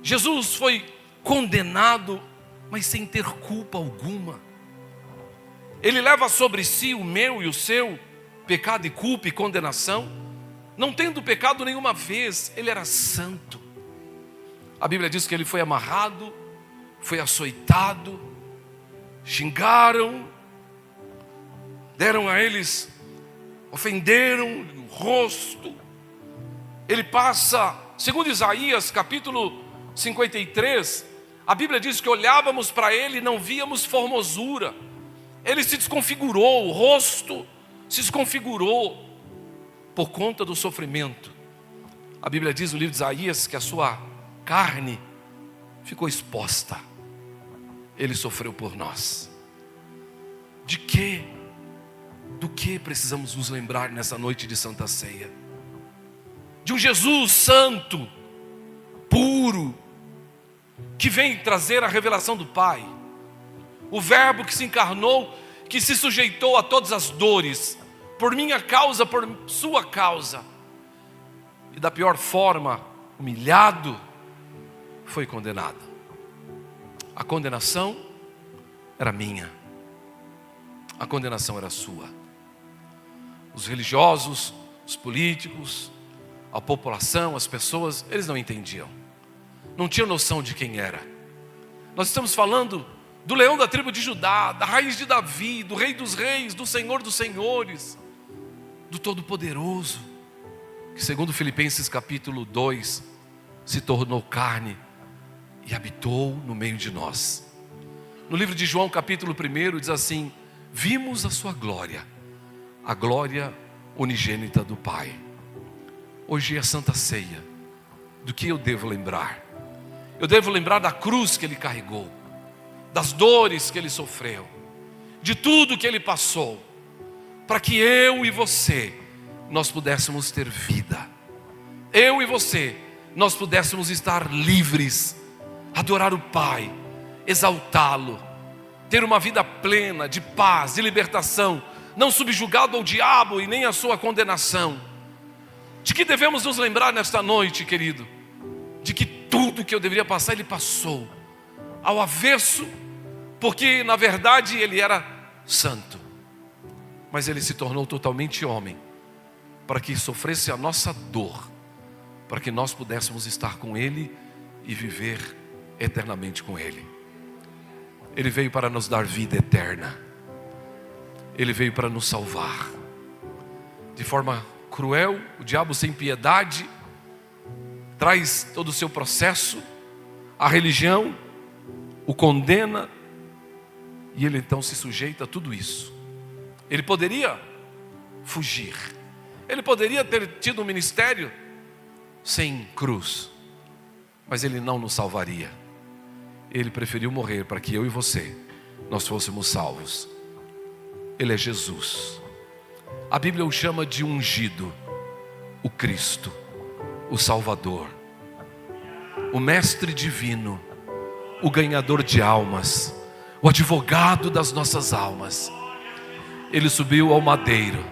Jesus foi condenado, mas sem ter culpa alguma. Ele leva sobre si o meu e o seu pecado e culpa e condenação, não tendo pecado nenhuma vez. Ele era santo. A Bíblia diz que Ele foi amarrado, foi açoitado, xingaram, deram a eles, ofenderam o rosto. Ele passa, segundo Isaías capítulo 53, a Bíblia diz que olhávamos para Ele e não víamos formosura. Ele se desconfigurou, o rosto se desconfigurou por conta do sofrimento. A Bíblia diz no livro de Isaías que a sua carne ficou exposta. Ele sofreu por nós. De quê? Do que precisamos nos lembrar nessa noite de Santa Ceia? De um Jesus santo, puro, que vem trazer a revelação do Pai. O Verbo que se encarnou, que se sujeitou a todas as dores, por minha causa, por sua causa. E da pior forma, humilhado, foi condenado. A condenação era minha. A condenação era sua. Os religiosos, os políticos, a população, as pessoas, eles não entendiam. Não tinham noção de quem era. Nós estamos falando do leão da tribo de Judá, da raiz de Davi, do Rei dos Reis, do Senhor dos Senhores, do Todo-Poderoso, que segundo Filipenses capítulo 2, se tornou carne e habitou no meio de nós. No livro de João capítulo 1 diz assim: vimos a sua glória, a glória unigênita do Pai. Hoje é a Santa Ceia. Do que eu devo lembrar? Eu devo lembrar da cruz que Ele carregou, das dores que Ele sofreu, de tudo que Ele passou, para que eu e você, nós pudéssemos ter vida. Eu e você, nós pudéssemos estar livres, adorar o Pai, exaltá-lo, ter uma vida plena de paz, de libertação, não subjugado ao diabo e nem à sua condenação. De que devemos nos lembrar nesta noite, querido? De que tudo que eu deveria passar, Ele passou, ao avesso, porque na verdade Ele era santo, mas Ele se tornou totalmente homem, para que sofresse a nossa dor, para que nós pudéssemos estar com Ele e viver eternamente com Ele. Ele veio para nos dar vida eterna. Ele veio para nos salvar. De forma cruel, o diabo sem piedade traz todo o seu processo, a religião o condena, e ele então se sujeita a tudo isso. Ele poderia fugir, ele poderia ter tido um ministério sem cruz, mas ele não nos salvaria. Ele preferiu morrer para que eu e você, nós fôssemos salvos. Ele é Jesus. A Bíblia o chama de ungido, o Cristo, o Salvador, o Mestre Divino, o ganhador de almas, o advogado das nossas almas. Ele subiu ao madeiro,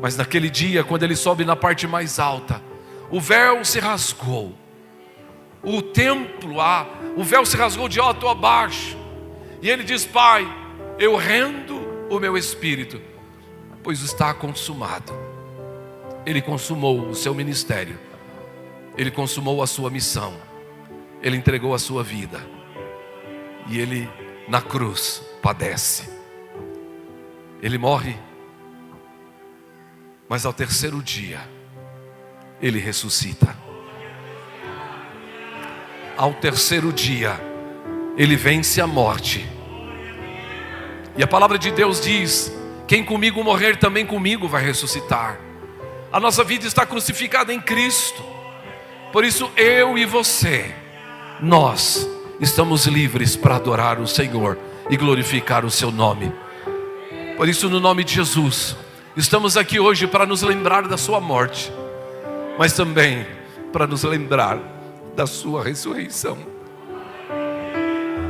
mas naquele dia, quando ele sobe na parte mais alta, o véu se rasgou. O templo, o véu se rasgou de alto a baixo. E ele diz: Pai, eu rendo o meu espírito, pois está consumado. Ele consumou o seu ministério, ele consumou a sua missão, ele entregou a sua vida, e ele na cruz padece. Ele morre, mas ao terceiro dia ele ressuscita. Ao terceiro dia ele vence a morte. E a palavra de Deus diz: quem comigo morrer, também comigo vai ressuscitar. A nossa vida está crucificada em Cristo. Por isso eu e você, nós estamos livres para adorar o Senhor e glorificar o seu nome. Por isso, no nome de Jesus, estamos aqui hoje para nos lembrar da sua morte, mas também para nos lembrar da sua ressurreição.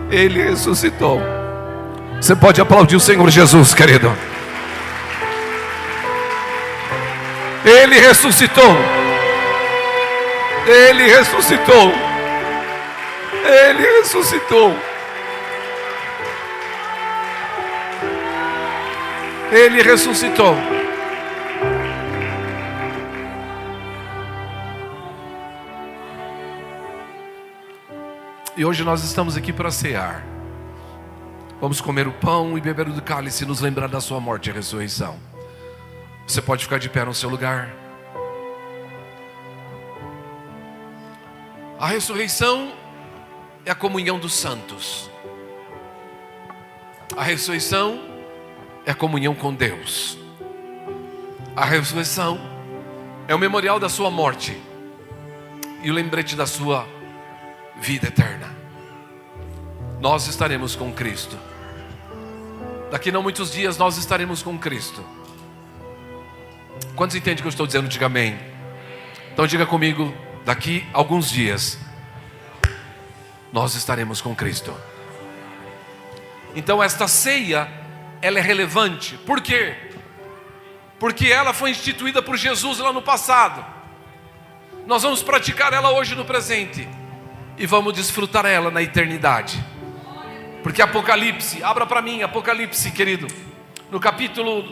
Ele ressuscitou. Você pode aplaudir o Senhor Jesus, querido. Ele ressuscitou. Ele ressuscitou. Ele ressuscitou. Ele ressuscitou. E hoje nós estamos aqui para cear. Vamos comer o pão e beber do cálice e nos lembrar da sua morte e ressurreição. Você pode ficar de pé no seu lugar. A ressurreição é a comunhão dos santos. A ressurreição é a comunhão com Deus. A ressurreição é o memorial da sua morte e o lembrete da sua vida eterna. Nós estaremos com Cristo. Daqui não muitos dias nós estaremos com Cristo. Quantos entendem o que eu estou dizendo? Diga amém. Então diga comigo, daqui a alguns dias nós estaremos com Cristo. Então esta ceia, ela é relevante. Por quê? Porque ela foi instituída por Jesus lá no passado. Nós vamos praticar ela hoje no presente e vamos desfrutar ela na eternidade. Porque Apocalipse, abra para mim Apocalipse, querido, no capítulo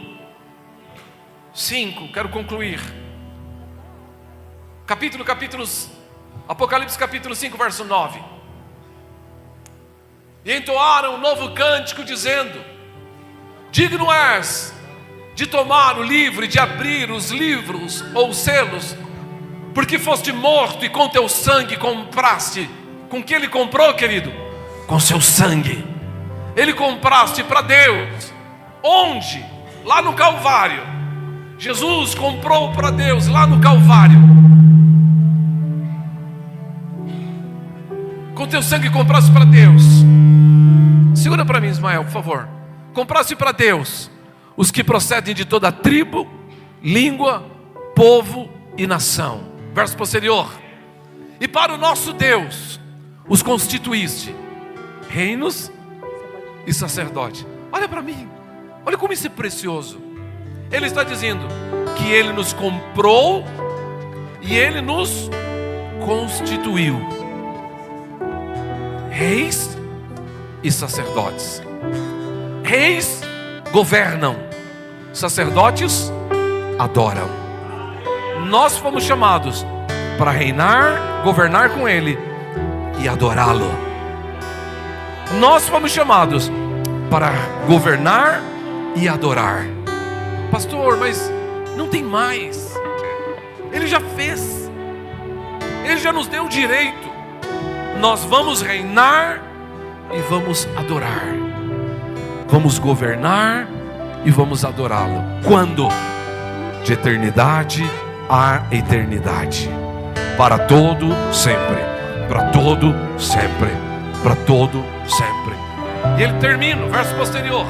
5, quero concluir. Apocalipse capítulo 5, verso 9. E entoaram um novo cântico dizendo: digno és de tomar o livro e de abrir os livros ou os selos, porque foste morto e com teu sangue compraste. Com que ele comprou, querido? Com seu sangue. Ele compraste para Deus. Onde? Lá no Calvário. Jesus comprou para Deus lá no Calvário. Com teu sangue compraste para Deus. Segura para mim, Ismael, por favor. Compraste para Deus os que procedem de toda tribo, língua, povo e nação. Verso posterior. E para o nosso Deus os constituíste reinos e sacerdote. Olha para mim, olha como isso é precioso. Ele está dizendo que Ele nos comprou e Ele nos constituiu reis e sacerdotes. Reis governam, sacerdotes adoram. Nós fomos chamados para reinar, governar com Ele e adorá-lo. Nós fomos chamados para governar e adorar. Pastor, mas não tem mais. Ele já fez. Ele já nos deu o direito. Nós vamos reinar e vamos adorar. Vamos governar e vamos adorá-lo. Quando? De eternidade a eternidade. Para todo sempre. Para todo sempre. Para todo sempre. E ele termina, o verso posterior.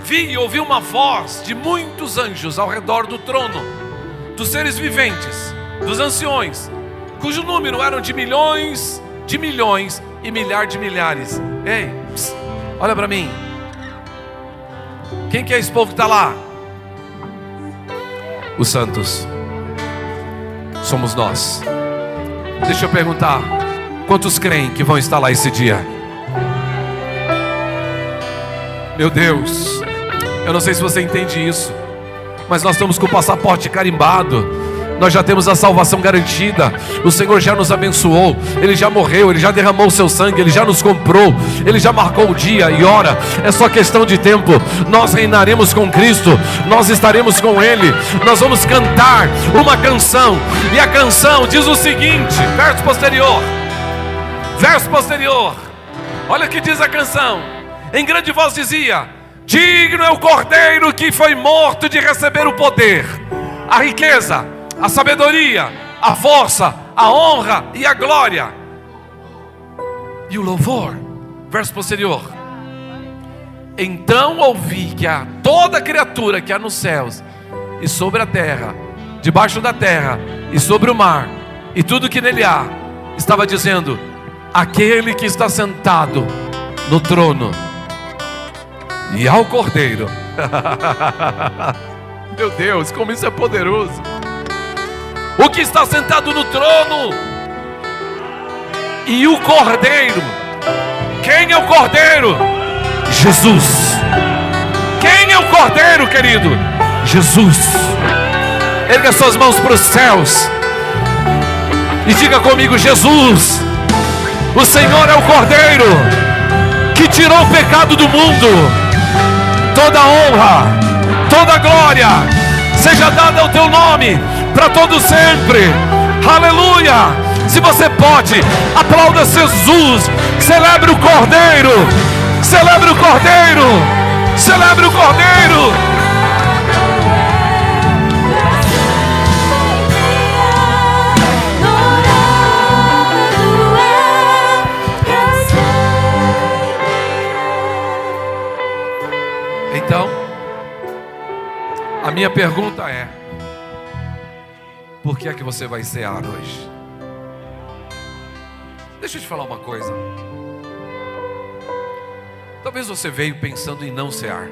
Vi e ouvi uma voz de muitos anjos ao redor do trono, dos seres viventes, dos anciões, cujo número eram de milhões e milhares de milhares. Ei, pss, olha para mim. Quem que é esse povo que está lá? Os santos. Somos nós. Deixa eu perguntar, quantos creem que vão estar lá esse dia? Meu Deus, eu não sei se você entende isso, mas nós estamos com o passaporte carimbado. Nós já temos a salvação garantida. O Senhor já nos abençoou. Ele já morreu, Ele já derramou o seu sangue, Ele já nos comprou, Ele já marcou o dia e hora. É só questão de tempo. Nós reinaremos com Cristo. Nós estaremos com Ele. Nós vamos cantar uma canção. E a canção diz o seguinte, verso posterior. Verso posterior. Olha o que diz a canção. Em grande voz dizia: digno é o Cordeiro que foi morto de receber o poder, a riqueza, a sabedoria, a força, a honra e a glória e o louvor. Verso posterior. Então ouvi que a toda criatura que há nos céus e sobre a terra, debaixo da terra e sobre o mar e tudo que nele há, estava dizendo: aquele que está sentado no trono e ao Cordeiro. Meu Deus, como isso é poderoso. O que está sentado no trono e o Cordeiro. Quem é o Cordeiro? Jesus. Quem é o Cordeiro, querido? Jesus. Erga suas mãos para os céus e diga comigo: Jesus, o Senhor é o Cordeiro que tirou o pecado do mundo. Toda honra, toda glória seja dada ao teu nome para todo sempre. Aleluia. Se você pode, aplauda Jesus. Celebre o Cordeiro. Celebre o Cordeiro. Celebre o Cordeiro. A minha pergunta é: por que é que você vai cear hoje? Deixa eu te falar uma coisa. Talvez você veio pensando em não cear.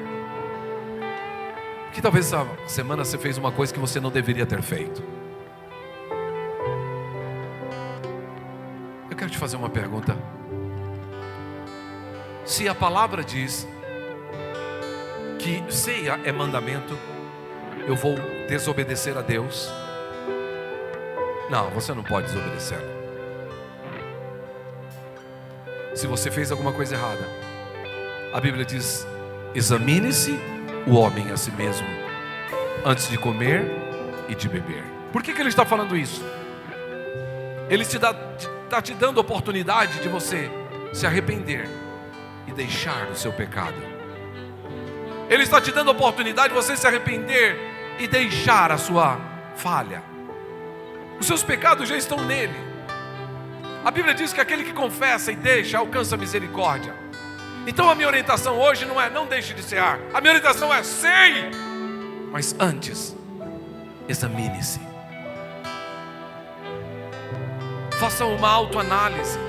Que talvez essa semana você fez uma coisa que você não deveria ter feito. Eu quero te fazer uma pergunta. Se a palavra diz que ceia é mandamento, eu vou desobedecer a Deus? Não, você não pode desobedecer. Se você fez alguma coisa errada, a Bíblia diz: examine-se o homem a si mesmo antes de comer e de beber. Por que ele está falando isso? Ele está te dando a oportunidade de você se arrepender e deixar o seu pecado. Ele está te dando a oportunidade de você se arrepender e deixar a sua falha. Os seus pecados já estão nele. A Bíblia diz que aquele que confessa e deixa alcança a misericórdia. Então a minha orientação hoje não é não deixe de cear. A minha orientação é ceie. Mas antes, examine-se. Faça uma autoanálise.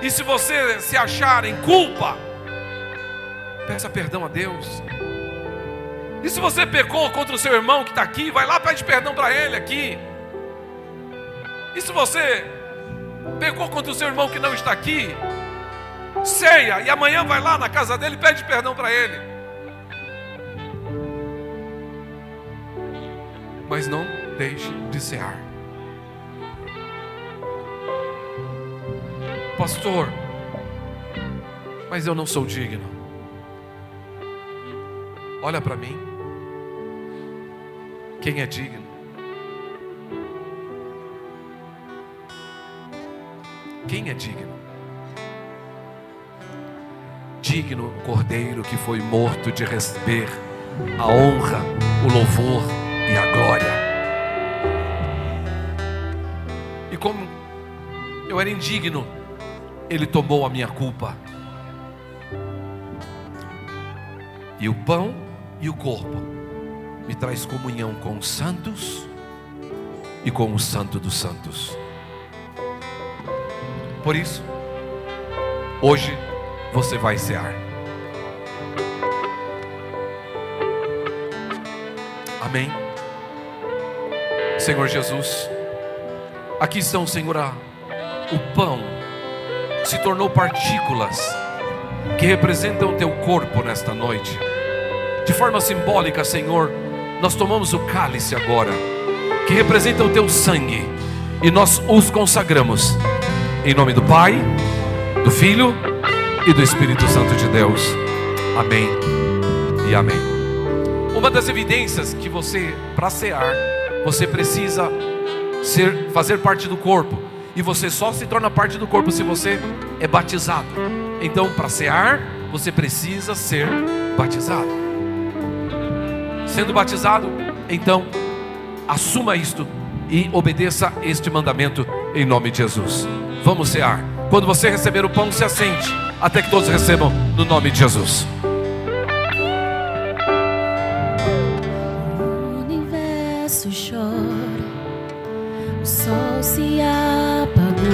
E se você se achar em culpa, peça perdão a Deus. E se você pecou contra o seu irmão que está aqui, vai lá e pede perdão para ele aqui. E se você pecou contra o seu irmão que não está aqui, ceia e amanhã vai lá na casa dele e pede perdão para ele. Mas não deixe de cear. Pastor, mas eu não sou digno. Olha para mim. Quem é digno? Quem é digno? Digno o Cordeiro que foi morto de receber a honra, o louvor e a glória. E como eu era indigno, Ele tomou a minha culpa. E o pão e o corpo me traz comunhão com os santos e com o Santo dos Santos. Por isso, hoje você vai cear. Amém. Senhor Jesus, aqui estão, Senhor, o pão se tornou partículas que representam o teu corpo nesta noite. De forma simbólica, Senhor, nós tomamos o cálice agora, que representa o teu sangue, e nós os consagramos em nome do Pai, do Filho e do Espírito Santo de Deus. Amém e amém. Uma das evidências que você, para cear, você precisa fazer parte do corpo. E você só se torna parte do corpo se você é batizado. Então, para cear, você precisa ser batizado. Sendo batizado, então, assuma isto e obedeça este mandamento em nome de Jesus. Vamos cear. Quando você receber o pão, se assente, até que todos recebam no nome de Jesus. O universo chora, o sol se apagou.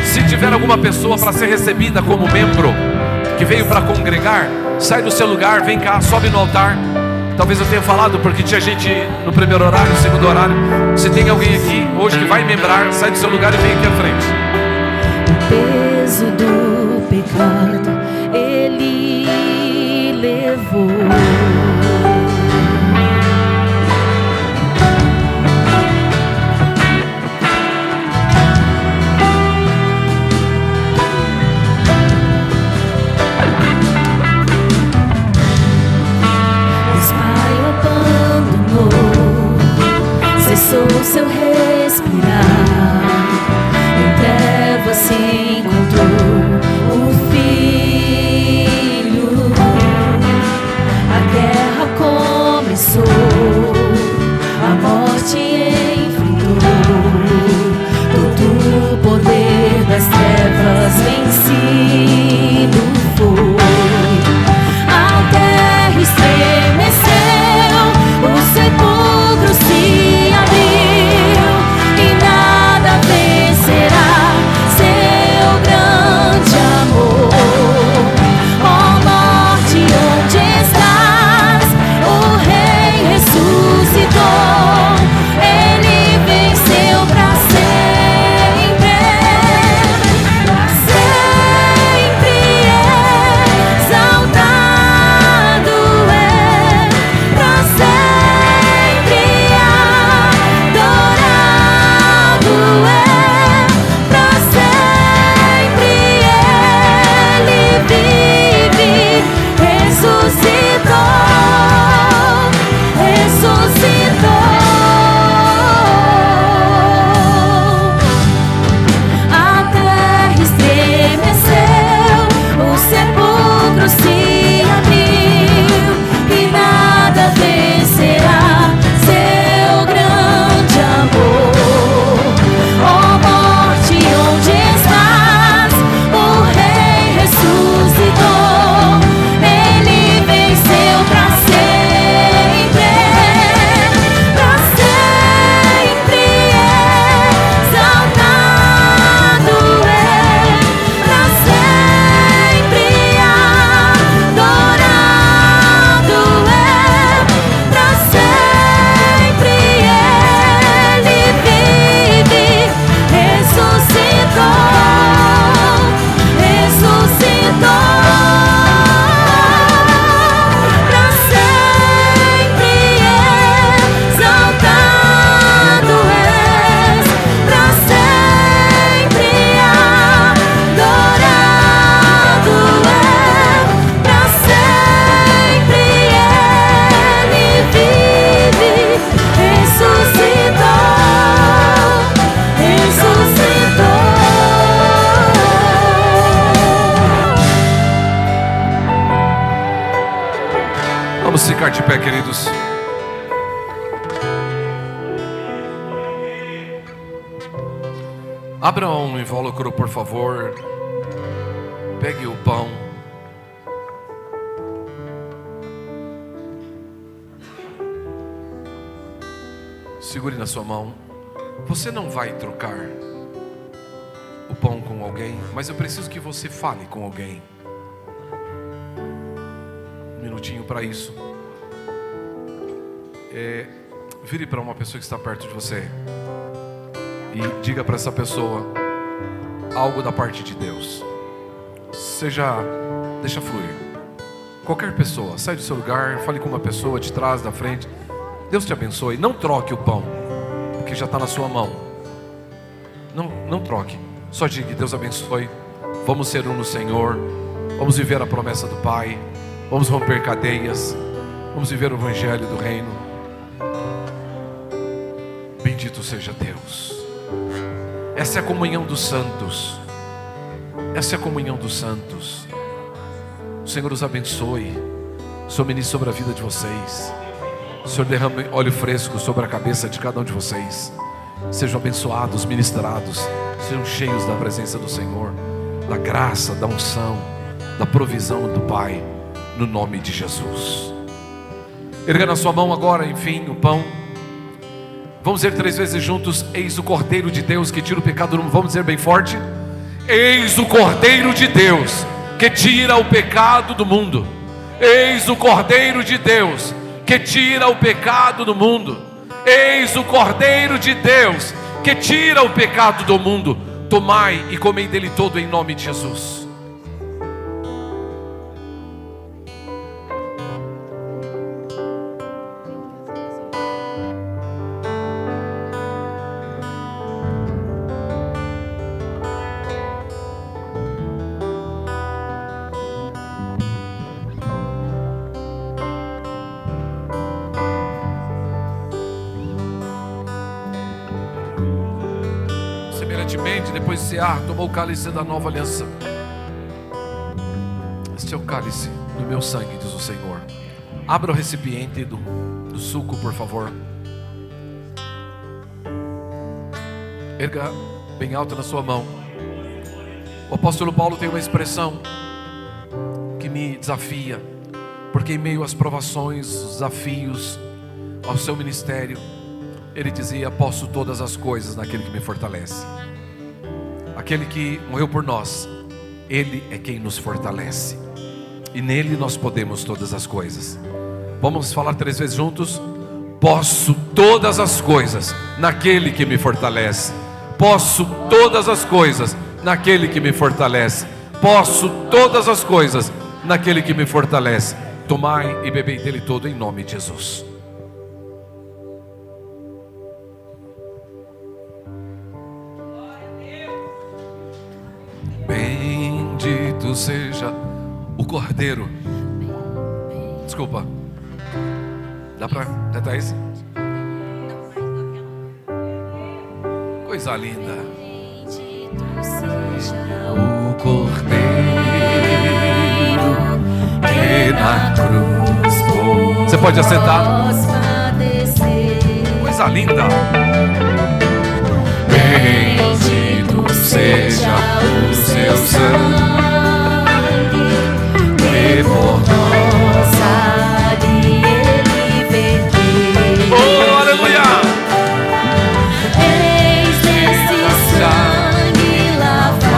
Se tiver alguma pessoa para ser recebida como membro, que veio para congregar, sai do seu lugar, vem cá, sobe no altar. Talvez eu tenha falado porque tinha gente no primeiro horário, no segundo horário. Se tem alguém aqui hoje que vai membrar, sai do seu lugar e vem aqui à frente. O peso do pecado Ele levou. Cessou seu respirar, em trevas se encontrou o Filho. A guerra começou, a morte enfrentou, todo o poder das trevas vencido foi. A terra estremeceu ficar de pé, queridos. Abra um invólucro, por favor. Pegue o pão. Segure na sua mão. Você não vai trocar o pão com alguém, mas eu preciso que você fale com alguém. Um minutinho para isso. Vire para uma pessoa que está perto de você e diga para essa pessoa algo da parte de Deus. Deixa fluir. Qualquer pessoa, sai do seu lugar, fale com uma pessoa de trás, da frente. Deus te abençoe. Não troque o pão, porque já está na sua mão. Não troque. Só diga: Deus abençoe. Vamos ser um no Senhor. Vamos viver a promessa do Pai. Vamos romper cadeias. Vamos viver o Evangelho do Reino. Bendito seja Deus. Essa é a comunhão dos santos. Essa é a comunhão dos santos. O Senhor os abençoe. O Senhor ministre sobre a vida de vocês. O Senhor derrame óleo fresco sobre a cabeça de cada um de vocês. Sejam abençoados, ministrados. Sejam cheios da presença do Senhor, da graça, da unção, da provisão do Pai, no nome de Jesus. Erga na sua mão agora, enfim, o pão. Vamos dizer 3 vezes juntos: eis o Cordeiro de Deus que tira o pecado do mundo. Vamos dizer bem forte: eis o Cordeiro de Deus que tira o pecado do mundo. Eis o Cordeiro de Deus que tira o pecado do mundo. Eis o Cordeiro de Deus que tira o pecado do mundo. Tomai e comei dele todo em nome de Jesus. Depois de cear, tomou o cálice da nova aliança. Este é o cálice do meu sangue, diz o Senhor. Abra o recipiente do suco, por favor. Erga bem alto na sua mão. O apóstolo Paulo tem uma expressão que me desafia, porque em meio às provações, os desafios ao seu ministério, ele dizia: posso todas as coisas naquele que me fortalece. Aquele que morreu por nós, Ele é quem nos fortalece, e nele nós podemos todas as coisas. Vamos falar 3 vezes juntos: posso todas as coisas naquele que me fortalece. Posso todas as coisas naquele que me fortalece. Posso todas as coisas naquele que me fortalece. Tomai e bebei dele todo em nome de Jesus. Bendito seja o Cordeiro. Desculpa. Dá pra tentar isso? Coisa linda. Bendito seja o Cordeiro que na cruz Você pode assentar. nós padecer. Coisa linda. Bendito seja o seu sangue que por nós há de ele verter. Oh, aleluia. Eis esse sangue lavados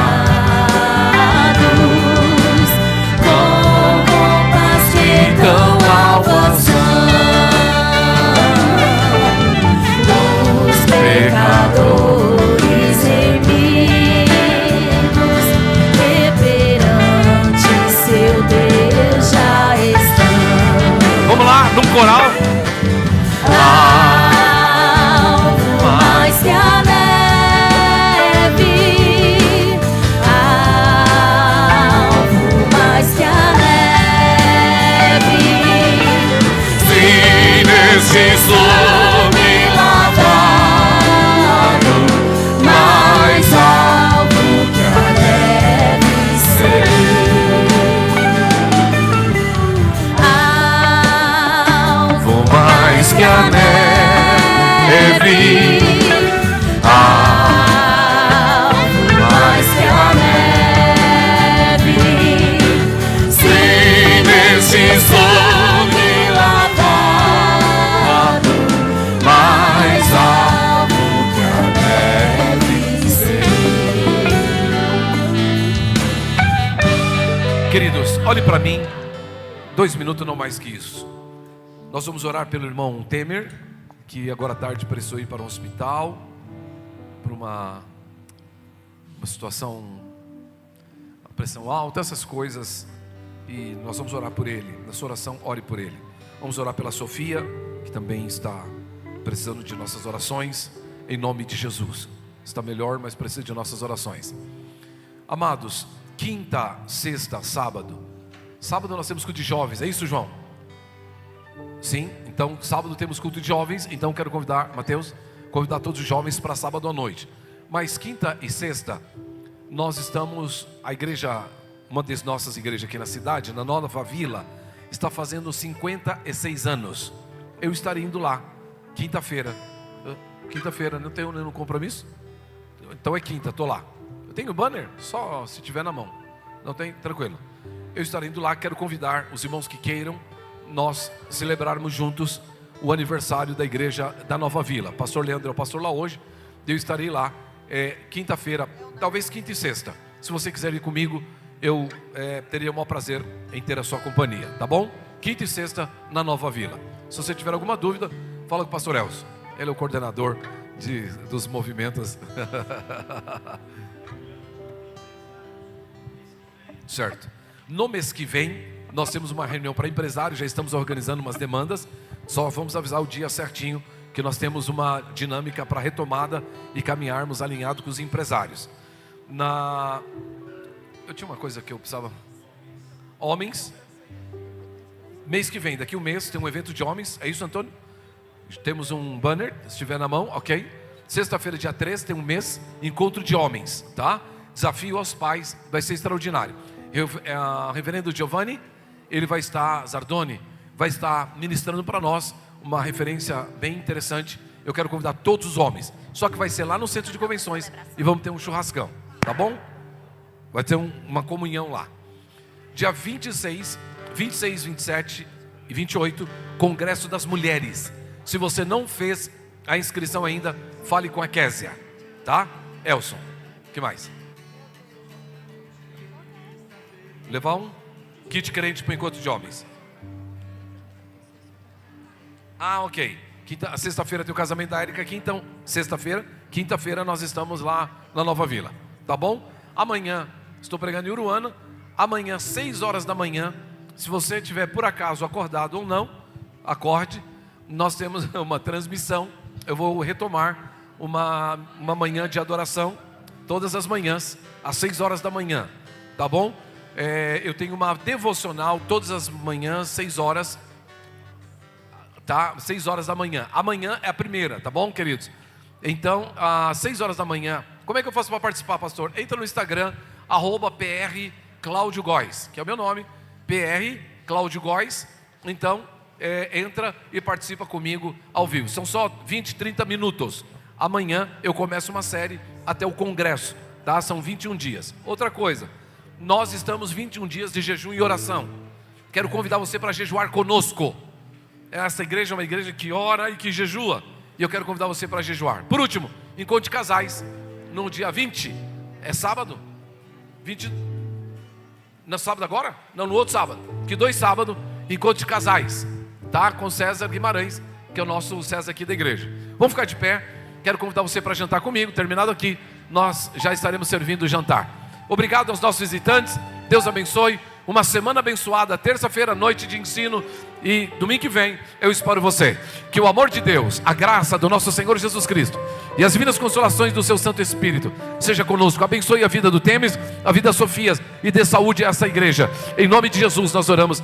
com roupas que tão alvas dos pecadores remidos, que perante seu Deus já estão. Vamos lá, num coral. Alvo mais que a neve, alvo mais que a neve, Sim, nesse me lavado, mais alvo que a neve ser. que a neve, mais que a neve, sem nesse sangue lavado, mais alto que a neve ser. Queridos, olhe para mim, 2 minutos, não mais que isso. Nós vamos orar pelo irmão Temer, que agora à tarde precisou ir para um hospital, por uma situação, uma pressão alta, essas coisas, e nós vamos orar por ele. Na sua oração, ore por ele. Vamos orar pela Sofia, que também está precisando de nossas orações, em nome de Jesus. Está melhor, mas precisa de nossas orações. Amados, quinta, sexta, sábado nós temos culto de jovens, é isso, João? Sim, então sábado temos culto de jovens, então quero convidar, Mateus, convidar todos os jovens para sábado à noite. Mas quinta e sexta, nós estamos, a igreja, uma das nossas igrejas aqui na cidade, na Nova Vila, está fazendo 56 anos. Eu estarei indo lá, quinta-feira, não tenho nenhum compromisso? Então é quinta, estou lá. Eu tenho banner? Só se tiver na mão. Não tem? Tranquilo. Eu estarei indo lá, quero convidar os irmãos que queiram nós celebrarmos juntos o aniversário da igreja da Nova Vila. Pastor Leandro é o pastor lá hoje, eu estarei lá quinta-feira, talvez quinta e sexta. Se você quiser ir comigo, eu teria o maior prazer em ter a sua companhia, tá bom? Quinta e sexta na Nova Vila. Se você tiver alguma dúvida, fala com o pastor Elcio, ele é o coordenador dos movimentos. Certo. No mês que vem, nós temos uma reunião para empresários, já estamos organizando umas demandas, só vamos avisar o dia certinho, que nós temos uma dinâmica para retomada e caminharmos alinhado com os empresários. Eu tinha uma coisa que eu precisava. Homens, mês que vem, daqui um mês, tem um evento de homens, é isso, Antônio? Temos um banner, se estiver na mão, ok? Sexta-feira, dia 13, tem um mês, encontro de homens, tá? Desafio aos pais, vai ser extraordinário. Reverendo Giovanni, ele vai estar, Zardoni, vai estar ministrando para nós uma referência bem interessante. Eu quero convidar todos os homens, só que vai ser lá no centro de convenções e vamos ter um churrascão, tá bom? Vai ter uma comunhão lá. Dia 26, 27 e 28, Congresso das Mulheres. Se você não fez a inscrição ainda, fale com a Késia, tá? Elson, o que mais? Levar um kit crente para o encontro de homens. Ok. Sexta-feira tem o casamento da Érica aqui, então quinta-feira nós estamos lá na Nova Vila, tá bom? Amanhã estou pregando em Uruana. Amanhã 6 horas da manhã, se você estiver por acaso acordado ou não, acorde. Nós temos uma transmissão. Eu vou retomar uma manhã de adoração todas as manhãs às 6 horas da manhã, tá bom? Eu tenho uma devocional todas as manhãs, 6 horas, tá? 6 horas da manhã. Amanhã é a primeira, tá bom, queridos? Então, às 6 horas da manhã, como é que eu faço para participar, pastor? Entra no Instagram, @PR Cláudio Góes, que é o meu nome, PR Cláudio Góes. Então, entra e participa comigo ao vivo. São só 20, 30 minutos. Amanhã eu começo uma série até o congresso, tá? São 21 dias. Outra coisa, nós estamos 21 dias de jejum e oração. Quero convidar você para jejuar conosco. Essa igreja é uma igreja que ora e que jejua, e eu quero convidar você para jejuar. Por último, encontro de casais no dia 20. É sábado? 20. No sábado agora? Não, no outro sábado. Que 2 sábados, encontro de casais, tá? Com César Guimarães, que é o nosso César aqui da igreja. Vamos ficar de pé. Quero convidar você para jantar comigo. Terminado aqui, nós já estaremos servindo o jantar. Obrigado aos nossos visitantes. Deus abençoe. Uma semana abençoada. Terça-feira, noite de ensino. E domingo que vem eu espero você. Que o amor de Deus, a graça do nosso Senhor Jesus Cristo e as divinas consolações do seu Santo Espírito seja conosco. Abençoe a vida do Temes, a vida da Sofias, e dê saúde a essa igreja. Em nome de Jesus nós oramos.